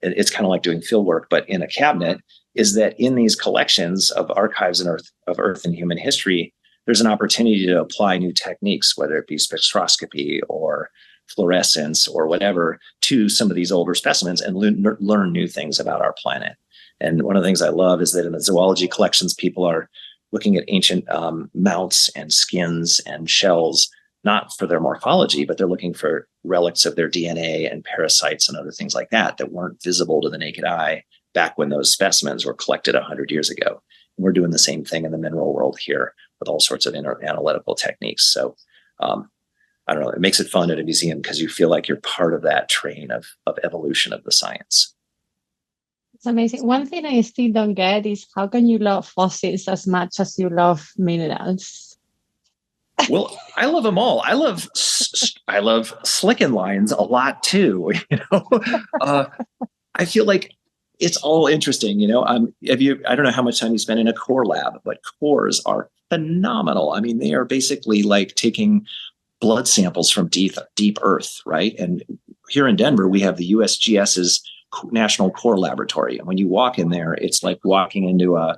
it's kind of like doing field work, but in a cabinet, is that in these collections of archives of Earth and human history, there's an opportunity to apply new techniques, whether it be spectroscopy or fluorescence or whatever, to some of these older specimens and learn new things about our planet. And one of the things I love is that in the zoology collections, people are looking at ancient mounts and skins and shells, not for their morphology, but they're looking for relics of their DNA and parasites and other things like that weren't visible to the naked eye back when those specimens were collected 100 years ago. And we're doing the same thing in the mineral world here with all sorts of analytical techniques. So I don't know, it makes it fun at a museum because you feel like you're part of that train of evolution of the science. It's amazing. One thing I still don't get is how can you love fossils as much as you love minerals? Well, I love them all. I love slicken lines a lot too. I feel like it's all interesting. I don't know how much time you spend in a core lab, but cores are phenomenal. I mean, they are basically like taking blood samples from deep Earth, right? And here in Denver, we have the USGS's National Core Laboratory. And when you walk in there, it's like walking into a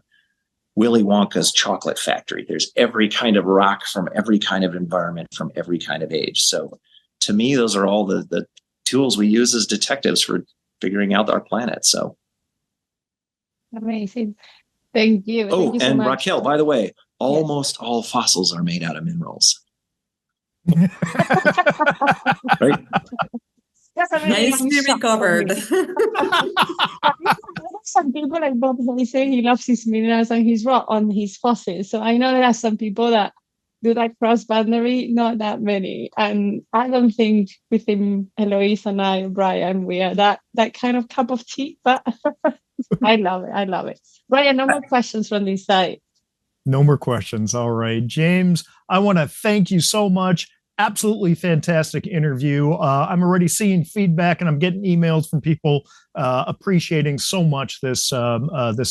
Willy Wonka's chocolate factory. There's every kind of rock from every kind of environment, from every kind of age. So to me, those are all the tools we use as detectives for figuring out our planet. So amazing. Thank you. Oh, Thank you so and much. Raquel, by the way, almost all fossils are made out of minerals. Right? Nicely recovered. Some people like Bob, they say he loves his minerals and his rock on his fossils. So I know there are some people that do that cross-boundary, not that many. And I don't think within Eloise and I, Brian, we are that kind of cup of tea, but I love it. I love it. Brian, no more questions from this side. No more questions. All right. James, I want to thank you so much. Absolutely fantastic interview. I'm already seeing feedback and I'm getting emails from people appreciating so much this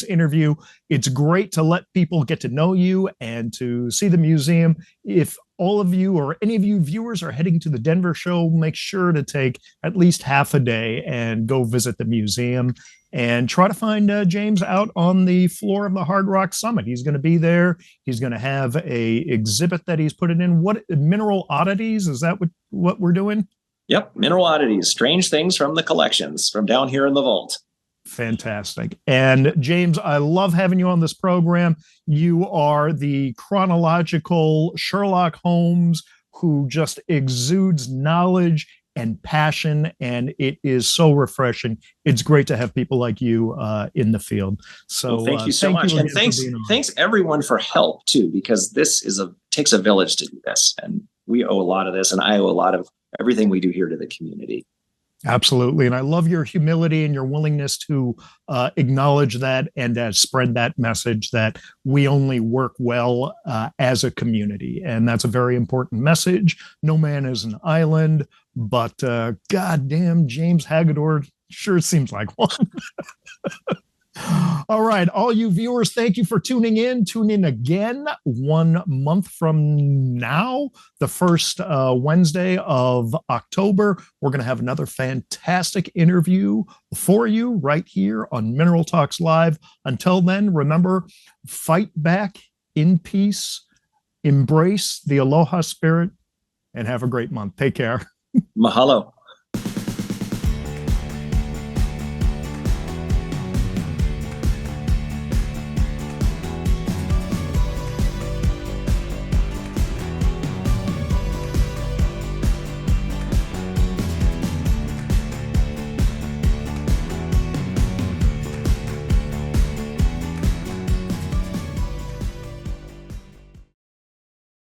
interview. It's great to let people get to know you and to see the museum. If all of you or any of you viewers are heading to the Denver show, make sure to take at least half a day and go visit the museum and try to find James out on the floor of the Hard Rock Summit. He's going to be there. He's going to have a exhibit that he's put it in. What mineral oddities? Is that what we're doing? Yep. Mineral oddities, strange things from the collections from down here in the vault. Fantastic. And James, I love having you on this program. You are the chronological Sherlock Holmes who just exudes knowledge and passion, and it is so refreshing. It's great to have people like you in the field. So well, thank you so much, and thanks everyone for help too, because this takes a village to do this, and we owe a lot of this, and I owe a lot of everything we do here to the community. Absolutely. And I love your humility and your willingness to acknowledge that and spread that message that we only work well as a community. And that's a very important message. No man is an island, but goddamn, James Hagadorn sure seems like one. All right, all you viewers, thank you for tuning in. Tune in again 1 month from now, the first Wednesday of October. We're going to have another fantastic interview for you right here on Mineral Talks Live. Until then, remember, fight back in peace, embrace the aloha spirit, and have a great month. Take care. Mahalo.